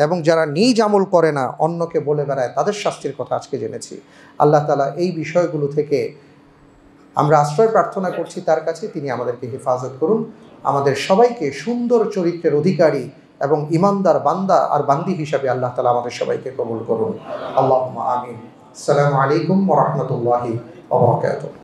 A: এবং যারা নিজ আমল করে না অন্যকে বলে বেড়ায় তাদের শাস্তির কথা আজকে জেনেছি। আল্লাহ তাআলা এই বিষয়গুলো থেকে আমরা আশ্রয় প্রার্থনা করছি তার কাছে, তিনি আমাদেরকে হেফাজত করুন, আমাদের সবাইকে সুন্দর চরিত্রের অধিকারী এবং ইমানদার বান্দা আর বান্দি হিসাবে আল্লাহ তাআলা আমাদের সবাইকে কবুল করুন। আল্লাহুম্মা আমিন। আসসালামু আলাইকুম ওয়া রাহমাতুল্লাহি ওয়া বারাকাতুহু।